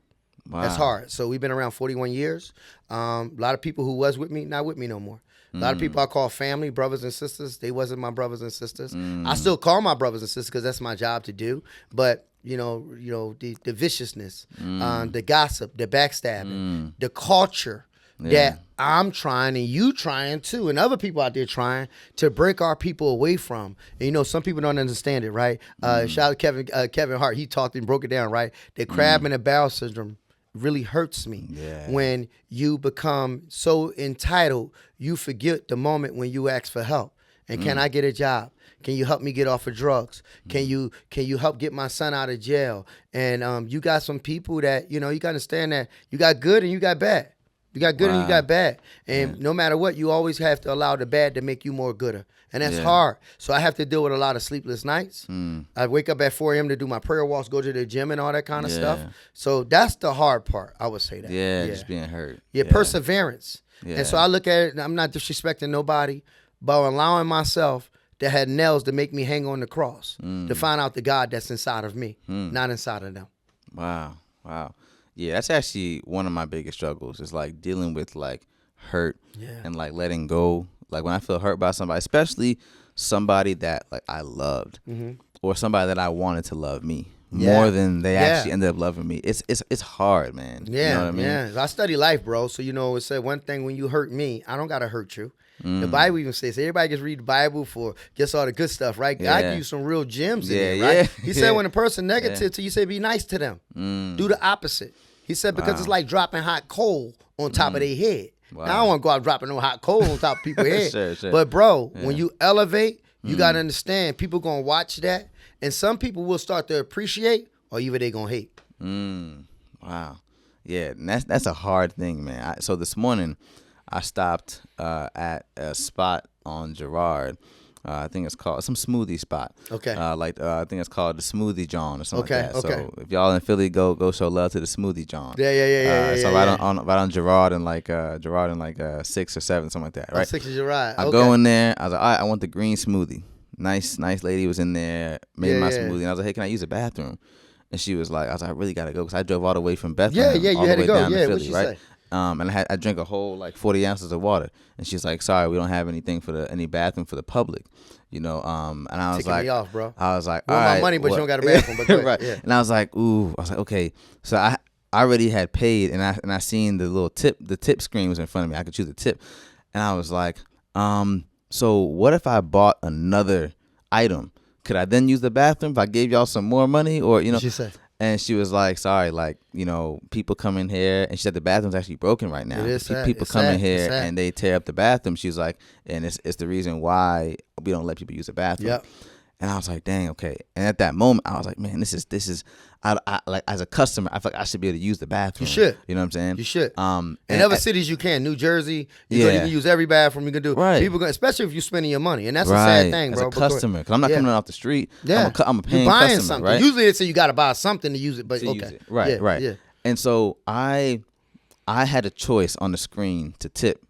Wow. That's hard. So we've been around 41 years. A lot of people who was with me, not with me no more. A lot of people I call family, brothers and sisters. They wasn't my brothers and sisters. I still call my brothers and sisters because that's my job to do. But you know, the viciousness, the gossip, the backstabbing, the culture that I'm trying and you trying too, and other people out there trying to break our people away from. And you know, some people don't understand it, right? Shout out Kevin Hart. He talked and broke it down, right? The crab in the barrel syndrome really hurts me when you become so entitled, you forget the moment when you ask for help. And can I get a job? Can you help me get off of drugs? Can you help get my son out of jail? And you got some people that, you know, you got to understand that you got good and you got bad. You got good and you got bad. And no matter what, you always have to allow the bad to make you more gooder. And that's hard. So I have to deal with a lot of sleepless nights. I wake up at 4 a.m. to do my prayer walks, go to the gym and all that kind of stuff. So that's the hard part, I would say that. Yeah, just being hurt. Yeah, perseverance. And so I look at it, and I'm not disrespecting nobody, but allowing myself to have nails to make me hang on the cross, to find out the God that's inside of me, not inside of them. Wow. Yeah, that's actually one of my biggest struggles, is like dealing with like hurt and like letting go. Like when I feel hurt by somebody, especially somebody that like I loved or somebody that I wanted to love me more than they actually ended up loving me. It's hard, man. Yeah, you know what I mean? Yeah. I study life, bro. So, you know, it said one thing: when you hurt me, I don't got to hurt you. The Bible even says everybody gets read the Bible for just all the good stuff, right? God give you some real gems in there, right? He said when a person negative to you, say be nice to them. Do the opposite. He said because it's like dropping hot coal on top of their head. Wow. Now, I don't want to go out dropping no hot coal on top of people's head. Sure. But bro, when you elevate, you got to understand people going to watch that, and some people will start to appreciate, or even they going to hate. Wow. Yeah, and that's a hard thing, man. So this morning, I stopped at a spot on Girard. I think it's called some smoothie spot. Okay. I think it's called the Smoothie John or something like that. So if y'all in Philly, go show love to the Smoothie John. Yeah. So right on Girard and like 6 or 7, something like that. Right. 6 is Girard. I go in there. I was like, all right, I want the green smoothie. Nice lady was in there, made my smoothie. And I was like, hey, can I use the bathroom? And she was like, I I really gotta go because I drove all the way from Bethlehem. You had to go. Down to Philly, what'd she say? And I drank a whole like 40 ounces of water, and she's like, "Sorry, we don't have anything for any bathroom for the public," you know. And I was me off, bro. I was like, "All right, my money, but you don't got a bathroom." But right. Yeah. And I was like, okay. So I already had paid, and I seen the little the tip screen was in front of me. I could choose a tip, and I was like, so what if I bought another item? Could I then use the bathroom if I gave y'all some more money, or you know? She said. And she was like, sorry, like, you know, people come in here. And she said the bathroom's actually broken right now. People come in here and they tear up the bathroom. She's like, and it's the reason why we don't let people use the bathroom. Yep. And I was like, dang, okay. And at that moment, I was like, man, this is I like as a customer, I feel like I should be able to use the bathroom. You should. You know what I'm saying? You should. In other cities, you can. New Jersey, you can use every bathroom you can do. Right. People, especially if you're spending your money, and that's a sad thing, bro. As a customer, because I'm not coming off the street. Yeah. I'm a paying you're buying customer, something. Right? Usually, they say you got to buy something to use it, but use it. Right. Yeah. And so I had a choice on the screen to tip.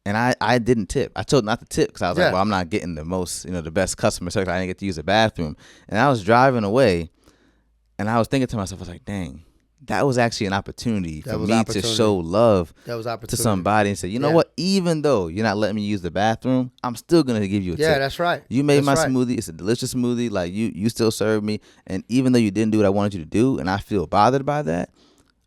And I didn't tip. I chose not to tip because I was like, well, I'm not getting the most, the best customer service. I didn't get to use the bathroom. And I was driving away, and I was thinking to myself, I was like, dang, that was actually an opportunity for me to show love to somebody and say, you know what? Even though you're not letting me use the bathroom, I'm still going to give you a tip. Yeah, that's right. You made my smoothie. It's a delicious smoothie. Like, you still serve me. And even though you didn't do what I wanted you to do, and I feel bothered by that,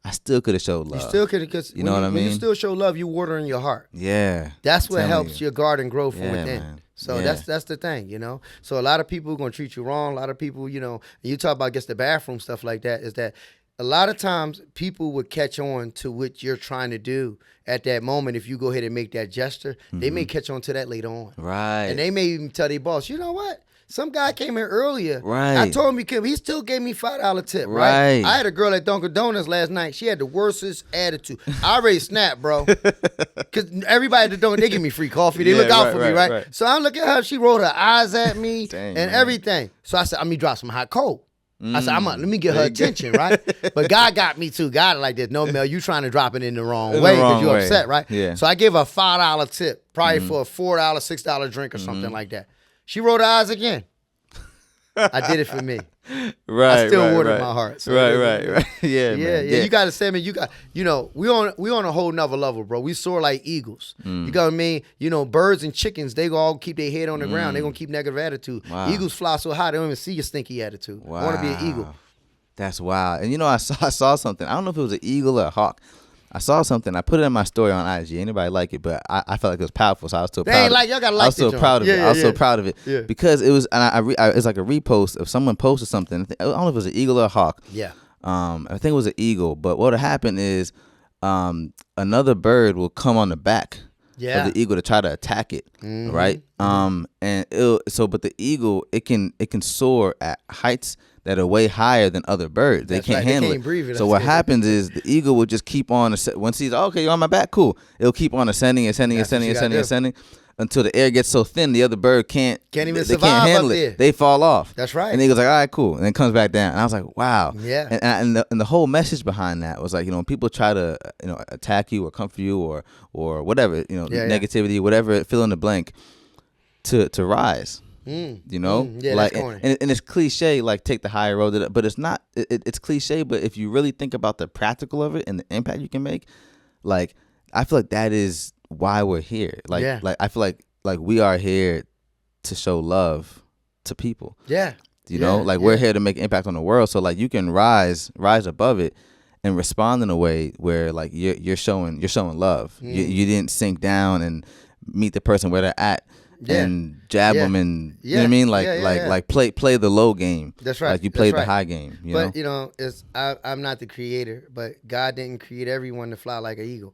I still could have showed love. You still could have, because you know what I mean? When you still show love, you water in your heart. Yeah. That's what helps your garden grow from within. Man. So that's the thing, you know. So a lot of people are going to treat you wrong. A lot of people, you know, you talk about, I guess, the bathroom stuff like that, is that a lot of times people would catch on to what you're trying to do at that moment. If you go ahead and make that gesture, they may catch on to that later on. Right. And they may even tell their boss, you know what? Some guy came here earlier. Right. I told him he still gave me $5 tip. Right. I had a girl at Dunkin' Donuts last night. She had the worstest attitude. I already snapped, bro. Because everybody at the Dunkin', they give me free coffee. They look out for me, right? So I'm looking at her. She rolled her eyes at me and everything. So I said, I'm going to drop some hot cold. I said, let me get her attention, right? But God got me too. God like this. No, Mel, you trying to drop it in the wrong way because you're upset, right? Yeah. So I gave her a $5 tip, probably for a $4, $6 drink or something like that. She rolled her eyes again. I did it for me. Right. I still watered my heart. So right. Yeah. You gotta say, man. We on a whole nother level, bro. We soar like eagles. You got what I mean? You know, birds and chickens, they all keep their head on the ground. They gonna keep negative attitude. Wow. Eagles fly so high they don't even see your stinky attitude. Wow. I want to be an eagle. That's wild. And you know, I saw something. I don't know if it was an eagle or a hawk. I saw something. I put it in my story on IG. Anybody like it? But I felt like it was powerful, so I was so proud. Y'all gotta like I was so proud of it. I was so proud of it because it was. And it's like a repost of someone posted something. I don't know if it was an eagle or a hawk. Yeah. I think it was an eagle. But what would happen is, another bird will come on the back of the eagle to try to attack it. Right. But the eagle, it can soar at heights that are way higher than other birds. They can't handle it. Breathe. So what happens is the eagle will just keep on, once he's, okay, you're on my back, cool. It'll keep on ascending until the air gets so thin the other bird can't even survive. They can't handle it. They fall off. That's right. And the eagle's like, all right, cool. And then comes back down. And I was like, wow. Yeah. And the whole message behind that was like, you know, when people try to, you know, attack you or comfort you or whatever, you know, negativity, whatever, fill in the blank, to rise. You know, like, and it's cliche, like take the higher road, but it's not. It's cliche, but if you really think about the practical of it and the impact you can make, like I feel like that is why we're here. Like I feel like we are here to show love to people. Yeah, you know, we're here to make an impact on the world. So like you can rise above it and respond in a way where like you're showing love. You didn't sink down and meet the person where they're at. And jab them and you know what I mean, like play the low game. That's right. Like you played the high game. But you know, I'm not the creator, but God didn't create everyone to fly like an eagle.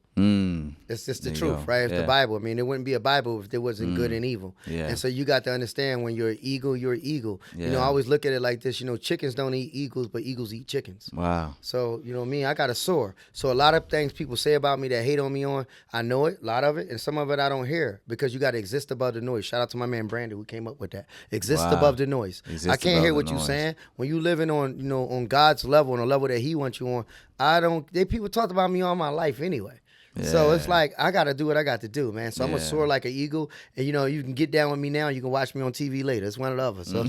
It's just the truth, right? It's the Bible. I mean, there wouldn't be a Bible if there wasn't good and evil. Yeah. And so you got to understand, when you're an eagle, you're an eagle. Yeah. You know, I always look at it like this. You know, chickens don't eat eagles, but eagles eat chickens. Wow. So you know me, I got to soar. So a lot of things people say about me that hate on me I know it, a lot of it, and some of it I don't hear, because you got to exist above the noise. Shout out to my man Brandon who came up with that. Exist above the noise. I can't hear what you're saying. When you living on, you know, on God's level, on a level that He wants you on, people talked about me all my life anyway. Yeah. So it's like, I got to do what I got to do, man. So I'm going to soar like an eagle. And, you know, you can get down with me now. You can watch me on TV later. It's one of the others. So,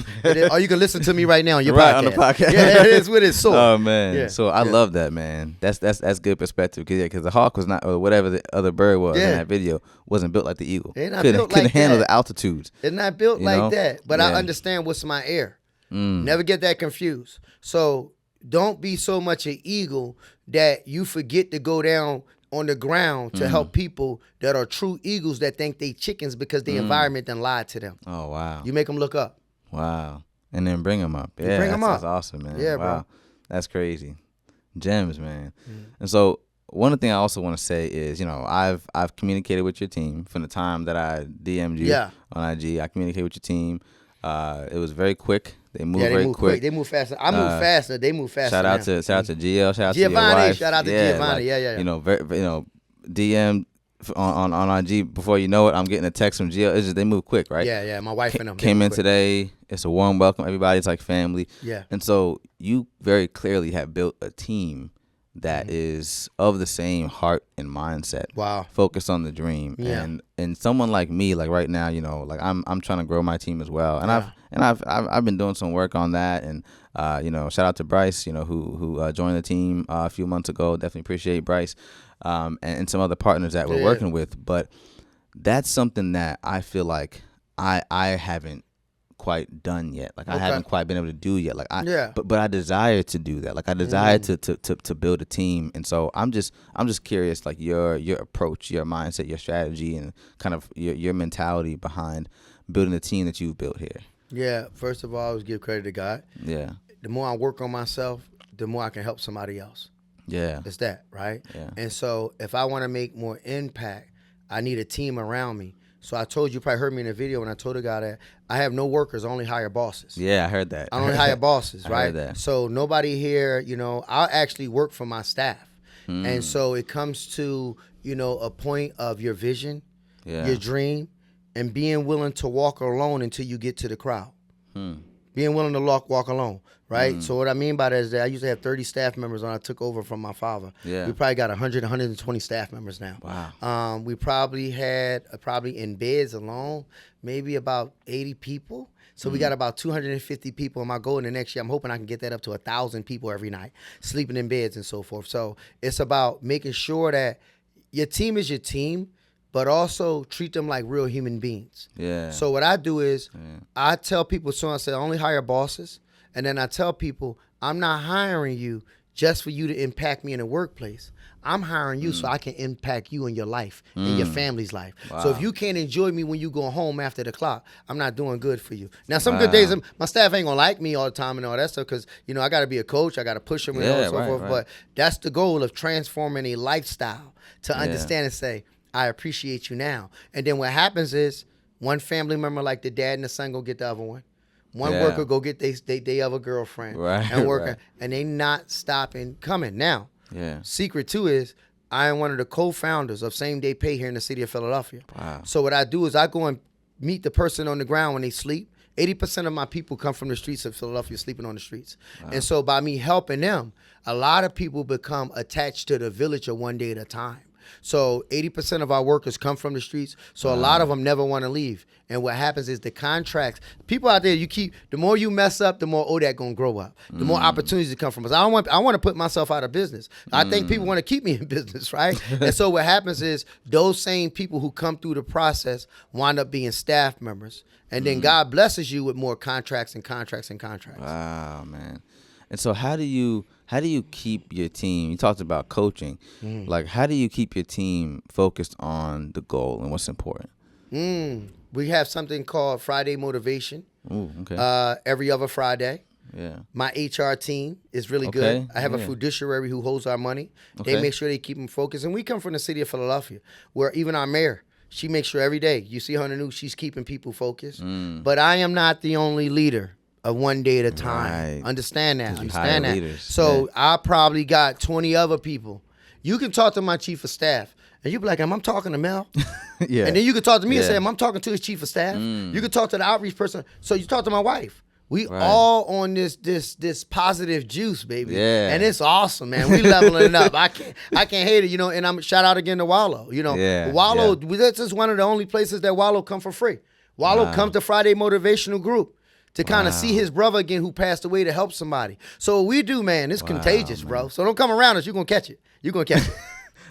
or you can listen to me right now on your podcast. On the podcast. Yeah, it is with it soar. Oh, man. Yeah. So I love that, man. That's good perspective. Because the hawk was not, or whatever the other bird was in that video, wasn't built like the eagle. Couldn't handle the altitudes. It's not built like that. But I understand what's my air. Never get that confused. So don't be so much an eagle that you forget to go down on the ground to help people that are true eagles that think they chickens because the environment done lied to them. Oh, wow. You make them look up. Wow. And then bring them up. Yeah, bring them up. That's awesome, man. Yeah, wow. bro. That's crazy. Gems, man. And so one thing I also want to say is, you know, I've communicated with your team from the time that I DM'd you on IG. I communicated with your team. It was very quick. They move very quick. They move faster. I move faster. They move faster. Shout out to Gill. Shout out Giovanni, to your wife. Shout out to Giovanni. Like, you know, DM on IG. Before you know it, I'm getting a text from Gill. It's just they move quick, right? Yeah. My wife and them came in today. It's a warm welcome. Everybody's like family. Yeah. And so you very clearly have built a team that is of the same heart and mindset. Wow. Focused on the dream. Yeah. And someone like me, like right now, you know, like I'm trying to grow my team as well. And I've been doing some work on that. And you know, shout out to Bryce, you know, who joined the team a few months ago. Definitely appreciate Bryce. And some other partners that we're working with. But that's something that I feel like I haven't quite done yet. Like I haven't quite been able to do yet. Like but I desire to do that. Like I desire to build a team. And so I'm just curious, like your approach, your mindset, your strategy, and kind of your mentality behind building the team that you've built here. Yeah. First of all, I always give credit to God. Yeah. The more I work on myself, the more I can help somebody else. Yeah. It's that, right? Yeah. And so if I want to make more impact, I need a team around me. So I told you probably heard me in a video when I told the guy that I have no workers, I only hire bosses. Yeah, I heard that. I only hire bosses, right? I heard that. So nobody here, I'll actually work for my staff. And so it comes to, a point of your vision, your dream, and being willing to walk alone until you get to the crowd. Being willing to walk alone, right? So what I mean by that is that I used to have 30 staff members when I took over from my father. Yeah. We probably got 100, 120 staff members now. Wow. We probably had, in beds alone, maybe about 80 people. So we got about 250 people. And my goal in the next year, I'm hoping I can get that up to 1,000 people every night, sleeping in beds and so forth. So it's about making sure that your team is your team, but also treat them like real human beings. Yeah. So what I do is I tell people, I say I only hire bosses. And then I tell people, I'm not hiring you just for you to impact me in the workplace. I'm hiring you so I can impact you in your life, in your family's life. Wow. So if you can't enjoy me when you go home after the clock, I'm not doing good for you. Now, some good days, my staff ain't going to like me all the time and all that stuff because, I got to be a coach. I got to push them and all so forth. Right. But that's the goal of transforming a lifestyle to understand and say, I appreciate you now. And then what happens is one family member like the dad and the son go get the other one. One worker go get they other girlfriend and working, and they not stopping coming. Now, secret too is I am one of the co-founders of Same Day Pay here in the city of Philadelphia. Wow. So what I do is I go and meet the person on the ground when they sleep. 80% of my people come from the streets of Philadelphia, sleeping on the streets. Wow. And so by me helping them, a lot of people become attached to the village of one day at a time. So 80% of our workers come from the streets. So a lot of them never want to leave. And what happens is the contracts, people out there, the more you mess up, the more ODAAT going to grow up. The more opportunities to come from us. I want to put myself out of business. I think people want to keep me in business, right? And so what happens is those same people who come through the process wind up being staff members. And then God blesses you with more contracts and contracts and contracts. Wow, man. And so how do you keep your team? You talked about coaching. Like, how do you keep your team focused on the goal and what's important? We have something called Friday Motivation. Ooh, okay. Every other Friday. Yeah. My HR team is really good. I have a fiduciary who holds our money. They make sure they keep them focused. And we come from the city of Philadelphia, where even our mayor, she makes sure every day, you see her on the news, she's keeping people focused. But I am not the only leader of one day at a time. Right. Understand that. Understand that. Leaders. So I probably got 20 other people. You can talk to my chief of staff, and you be like, I'm talking to Mel. And then you can talk to me and say, I'm talking to his chief of staff. You can talk to the outreach person. So you talk to my wife. We all on this positive juice, baby. Yeah. And it's awesome, man. We leveling it up. I can't hate it, and I'm shout out again to Wallow. Wallow, this is one of the only places that Wallow come for free. Wallow come to Friday Motivational Group to kind of see his brother again who passed away to help somebody. So what we do, man, it's contagious, bro. So don't come around us. You're going to catch it. You're going to catch it.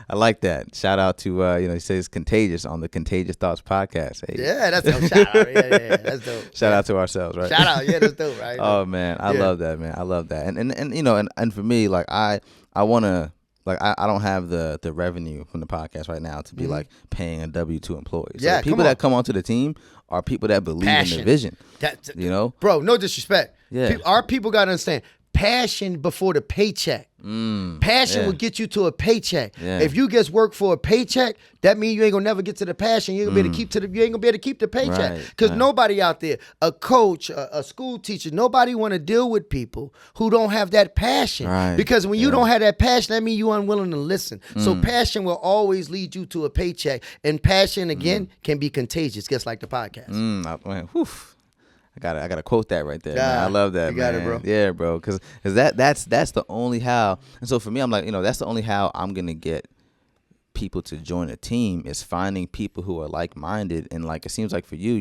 I like that. Shout out to, he says contagious on the Contagious Thoughts Podcast. Hey. Yeah, that's dope. Shout out. Yeah, that's dope. Shout out to ourselves, right? Shout out. Yeah, that's dope, right? Oh, man. I love that, man. I love that. And for me, like, I want to, like, I don't have the revenue from the podcast right now to be like paying a W-2 employee. So the people that come onto the team are people that believe in the vision. Bro, no disrespect. Yeah. Our people got to understand. Passion before the paycheck. Passion will get you to a paycheck. Yeah. If you just work for a paycheck, that means you ain't gonna never get to the passion. You ain't gonna be able to keep the paycheck. Because nobody out there, a coach, a school teacher, nobody want to deal with people who don't have that passion. Right. Because when you don't have that passion, that means you're unwilling to listen. So passion will always lead you to a paycheck. And passion again can be contagious, just like the podcast. I gotta quote that right there. Man. I love that, man. You got it, bro. Yeah, bro. Because that's the only how. And so for me, I'm like, that's the only how I'm gonna get people to join a team is finding people who are like minded. And like it seems like for you,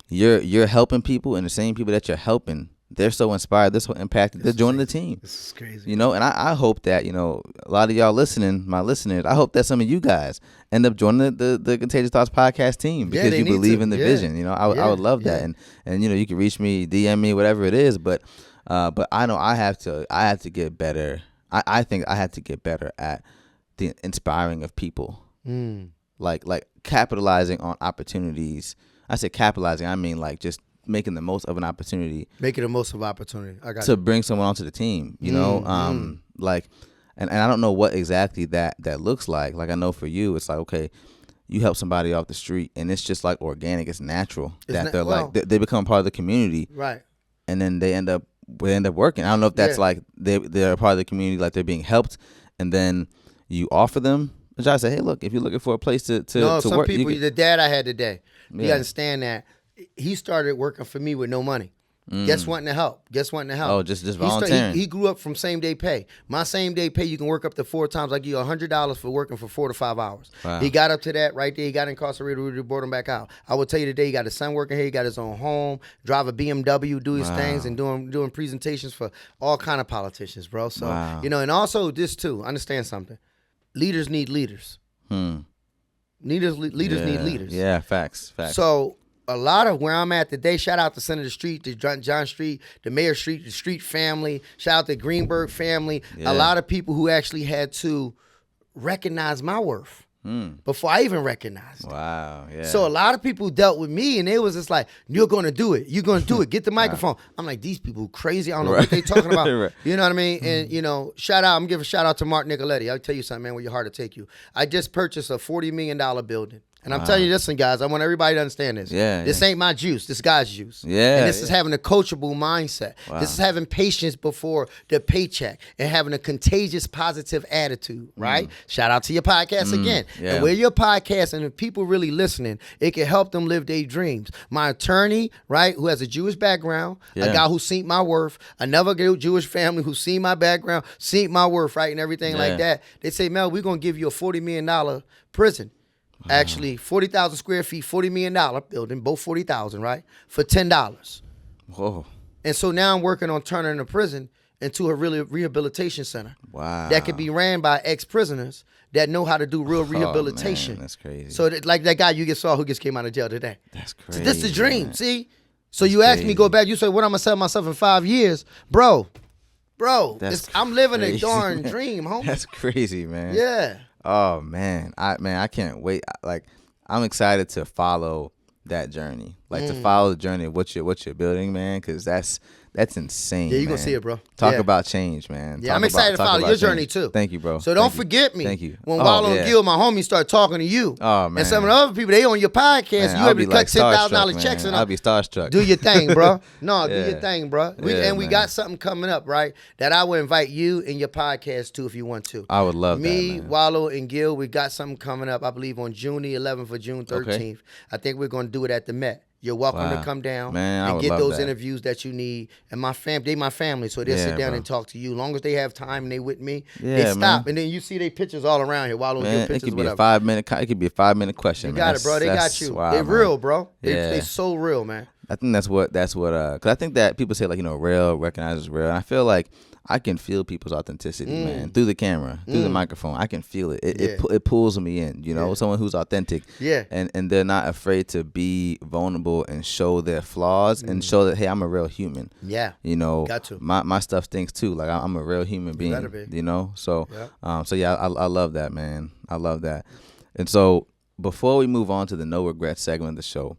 you're helping people, and the same people that you're helping they're so inspired, they're so impacted, they're joining the team. This is crazy. You know, and I hope that, you know, a lot of y'all listening, my listeners, I hope that some of you guys end up joining the Contagious Thoughts podcast team because you believe in the vision. You know, I would love that. And you know, you can reach me, DM me, whatever it is, but I know I have to get better. I think I have to get better at the inspiring of people. Like capitalizing on opportunities. I say capitalizing, I mean like just making the most of an opportunity. Making the most of opportunity. I got to bring someone onto the team, you know? Like, and I don't know what exactly that looks like. Like I know for you, it's like, okay, you help somebody off the street and it's just like organic, it's natural that they're like, they become part of the community. Right. And then they end up working. I don't know if that's like they're a part of the community, like they're being helped, and then you offer them. I say, hey, look, if you're looking for a place to some work, people. The dad I had today, he understand that. He started working for me with no money. Guess wanting to help. Oh, just volunteering. He grew up from same day pay. My same day pay, you can work up to 4 times. I give you $100 for working for 4 to 5 hours. Wow. He got up to that right there. He got incarcerated. We brought him back out. I will tell you today, he got his son working here. He got his own home, drive a BMW, do his things, and doing presentations for all kind of politicians, bro. So you know, and also this too. Understand something. Leaders need leaders. Leaders need leaders. Yeah, facts. So a lot of where I'm at today, shout out to Senator Street, to John Street, the Mayor Street, the Street family, shout out to Greenberg family. A lot of people who actually had to recognize my worth before I even recognized it. Wow, yeah. So a lot of people dealt with me, and it was just like, you're going to do it. You're going to do it. Get the microphone. I'm like, these people crazy. I don't know what they talking about. You know what I mean? And, you know, shout out. I'm giving a shout out to Mark Nicoletti. I'll tell you something, man, where your heart will take you. I just purchased a $40 million building. And I'm telling you, listen, guys, I want everybody to understand this. This ain't my juice. This guy's juice. And this is having a coachable mindset. This is having patience before the paycheck and having a contagious, positive attitude, right? Shout out to your podcast again. And where your podcast, and if people really listening, it can help them live their dreams. My attorney, right, who has a Jewish background, a guy who seen my worth, another Jewish family who seen my background, seen my worth, right, and everything like that. They say, Mel, we're going to give you a $40 million prison. Actually, 40,000 square feet, $40 million building, both 40,000, right? For $10. Whoa. And so now I'm working on turning the prison into a really rehabilitation center. Wow. That can be ran by ex-prisoners that know how to do real rehabilitation. Man, that's crazy. So like that guy you just saw who just came out of jail today. That's crazy. So this is the dream, see? So you asked me, go back, you say, what I'm going to sell myself in 5 years? Bro, I'm living a darn dream, homie. That's crazy, man. Yeah. Oh man, I can't wait. Like, I'm excited to follow that journey, like to follow the journey of what you're building, man. Because that's insane. Yeah, you're gonna see it, bro. Talk about change, man. Yeah, I'm excited to follow your journey too. Thank you, bro. So don't forget me. Thank you. When Wallow and Gill, my homies, start talking to you. Oh man. And some of the other people, they on your podcast. You able to cut $10,000 checks and I'll be starstruck. Do your thing, bro. No, do your thing, bro. We got something coming up, right? That I would invite you and your podcast to if you want to. I would love that. Me, Wallow, and Gill, we got something coming up. I believe on June the 11th or June 13th. Okay. I think we're gonna do it at the Met. You're welcome to come down and get those interviews that you need. And they my family, so they'll sit down and talk to you. Long as they have time and they with me, they stop. Man. And then you see they pictures all around here. Wallow and pictures, it could be whatever. It could be a 5-minute question. You got it, bro. They got you. Wow, they real, bro. They so real, man. I think that's what because I think that people say, like, you know, real recognizes real. And I feel like I can feel people's authenticity, man, through the camera, through the microphone. I can feel it. It pulls me in, you know, someone who's authentic. Yeah. And they're not afraid to be vulnerable and show their flaws and show that, hey, I'm a real human. Yeah. You know, got to. My stuff stinks too. Like, I'm a real human being, better be. You know? So, I love that, man. I love that. And so before we move on to the no regrets segment of the show,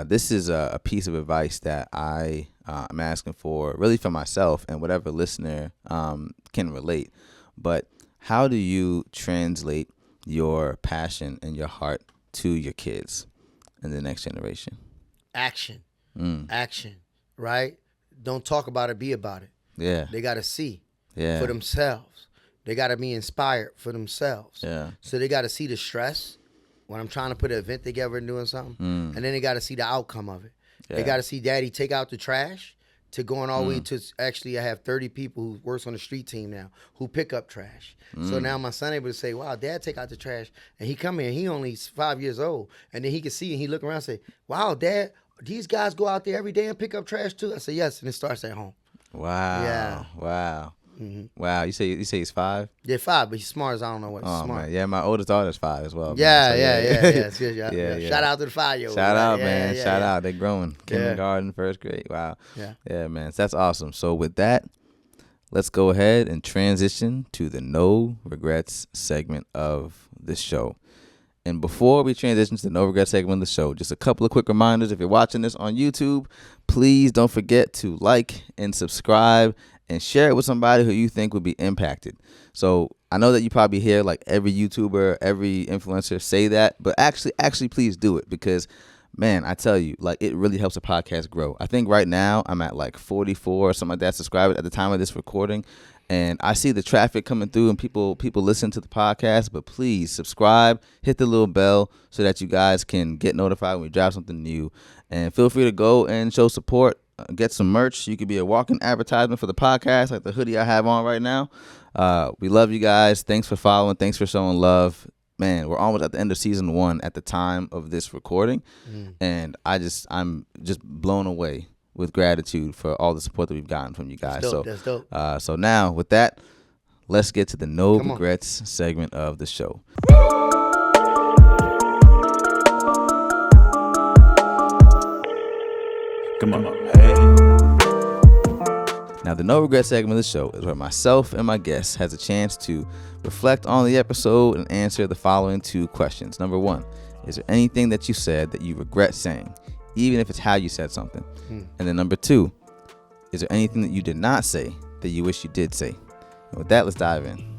this is a piece of advice that I'm asking for, really for myself and whatever listener can relate. But how do you translate your passion and your heart to your kids and the next generation? Action, right? Don't talk about it, be about it. Yeah. They got to see for themselves. They got to be inspired for themselves. Yeah. So they got to see the stress when I'm trying to put an event together and doing something. And then they got to see the outcome of it. Yeah. They got to see daddy take out the trash to going all the way to, actually I have 30 people who works on the street team now who pick up trash. So now my son able to say, wow, dad take out the trash. And he come here, he only 5 years old. And then he can see and he look around and say, wow, dad, these guys go out there every day and pick up trash too? I said, yes, and it starts at home. Wow. Yeah. Wow. Mm-hmm. Wow. You say he's 5? Yeah, 5, but he's smart as I don't know what. Smart. Man. Yeah, my oldest daughter's 5 as well. Yeah, so, It's good, yeah. Shout out to the 5-year-old. Shout out, man. Shout out. They're growing. Kindergarten, first grade. Wow. Yeah, man. So that's awesome. So with that, let's go ahead and transition to the No Regrets segment of the show. And before we transition to the No Regrets segment of the show, just a couple of quick reminders. If you're watching this on YouTube, please don't forget to like and subscribe and share it with somebody who you think would be impacted. So I know that you probably hear like every YouTuber, every influencer say that, but actually please do it, because man, I tell you, like, it really helps the podcast grow. I think right now I'm at like 44 or something like that subscribers at the time of this recording. And I see the traffic coming through and people listen to the podcast, but please subscribe, hit the little bell so that you guys can get notified when we drop something new. And feel free to go and show support, get some merch. You could be a walking advertisement for the podcast, like the hoodie I have on right now. We love you guys. Thanks for following. Thanks for showing love. Man, we're almost at the end of season 1 at the time of this recording. And I'm just blown away with gratitude for all the support that we've gotten from you guys. That's dope. So now with that, let's get to the No Regrets segment of the show. Come on. Hey. Now, the No Regrets segment of the show is where myself and my guest has a chance to reflect on the episode and answer the following 2 questions. Number 1, is there anything that you said that you regret saying, even if it's how you said something? And then number 2, is there anything that you did not say that you wish you did say? And with that, let's dive in.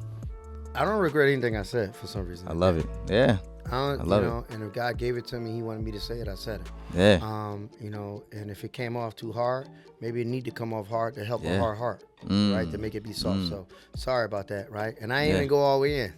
I don't regret anything I said for some reason. I love it. Yeah. I love it. And if God gave it to me, he wanted me to say it, I said it. Yeah. And if it came off too hard, maybe it need to come off hard to help a hard heart, right? To make it be soft. So sorry about that, right? And I ain't even go all the way in.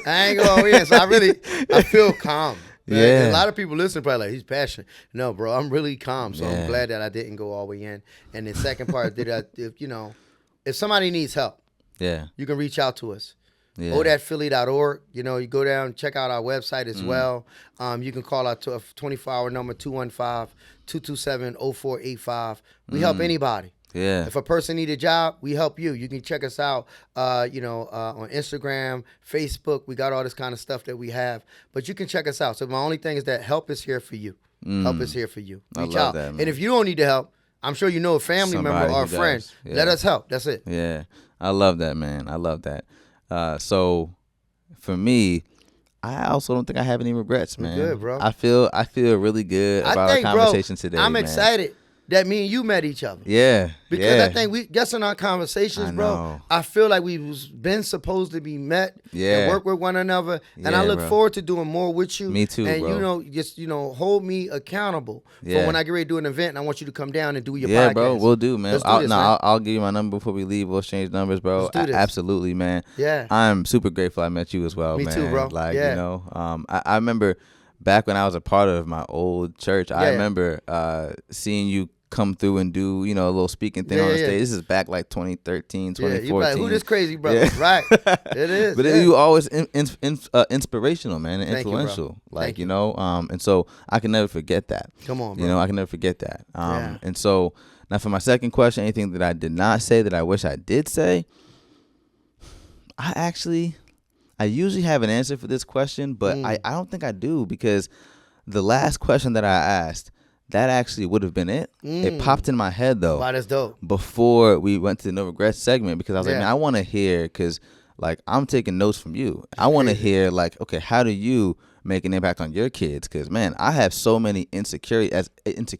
I ain't go all the way in. So I feel calm. Right? Yeah. A lot of people listen probably like, he's passionate. No, bro, I'm really calm. So I'm glad that I didn't go all the way in. And the second part, if somebody needs help, you can reach out to us. ODAATphilly.org. You go down, check out our website as well. You can call our 24-hour number, 215-227-0485. We help anybody. Yeah. If a person need a job, we help you. You can check us out, on Instagram, Facebook. We got all this kind of stuff that we have. But you can check us out. So my only thing is that help is here for you. Help is here for you. Reach out. That, and if you don't need the help, I'm sure you know a family member or a friend. Let us help. That's it. Yeah. I love that, man. I love that. So for me, I also don't think I have any regrets, man. You're good, bro. I feel really good about our conversation today. I'm excited that me and you met each other. Yeah. Because I think we guess in our conversations, bro, I feel like we've been supposed to be met and work with one another. And I look forward to doing more with you. Me too, and bro. Just hold me accountable for when I get ready to do an event and I want you to come down and do your podcast. Yeah, bro, we'll do, man. Man. I'll give you my number before we leave. We'll exchange numbers, bro. Let's do this. Absolutely, man. Yeah. I'm super grateful I met you as well, me man. Me too, bro. Like, I remember back when I was a part of my old church, I remember seeing you come through and do, a little speaking thing on the stage. This is back like 2013, 2014. You're like, who this crazy brother? Right. It is. But you always inspirational, man, and influential. Thank you. And so I can never forget that. Come on, bro. I can never forget that. And so now for my second question, anything that I did not say that I wish I did say, I usually have an answer for this question, but I don't think I do, because the last question that I asked, that actually would have been it. It popped in my head, though. Wow, that's dope. Before we went to the No Regrets segment, because I was like, man, I want to hear, because like I'm taking notes from you. I want to hear like, okay, how do you make an impact on your kids? Because man, I have so many insecurities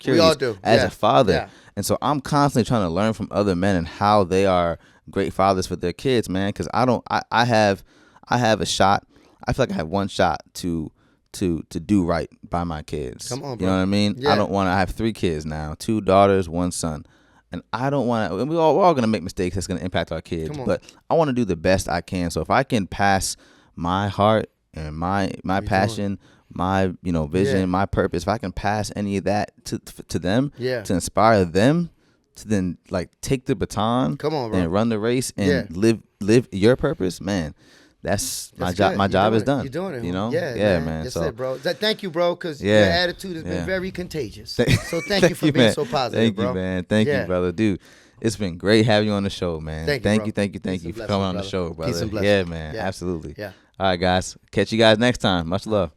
we all do. as a father, and so I'm constantly trying to learn from other men and how they are great fathers for their kids, man. Because I have a shot. I feel like I have one shot to do right by my kids. Come on, bro. You know what I mean? Yeah. I have 3 kids now, 2 daughters, 1 son. And I don't want to, we're all going to make mistakes that's going to impact our kids. But I want to do the best I can. So if I can pass my heart and my passion, my vision, my purpose, if I can pass any of that to them, to inspire them to then like take the baton and run the race and live your purpose, man. that's my job. My job is done. You're doing it. You know? Yeah, man. That's so, it, bro. Thank you, bro, because your attitude has been very contagious. So thank you for being so positive, bro. Thank you, man. Thank you, brother. Dude, it's been great having you on the show, man. Thank you for coming on the show, brother. Yeah, man. Absolutely. Yeah. All right, guys. Catch you guys next time. Much love.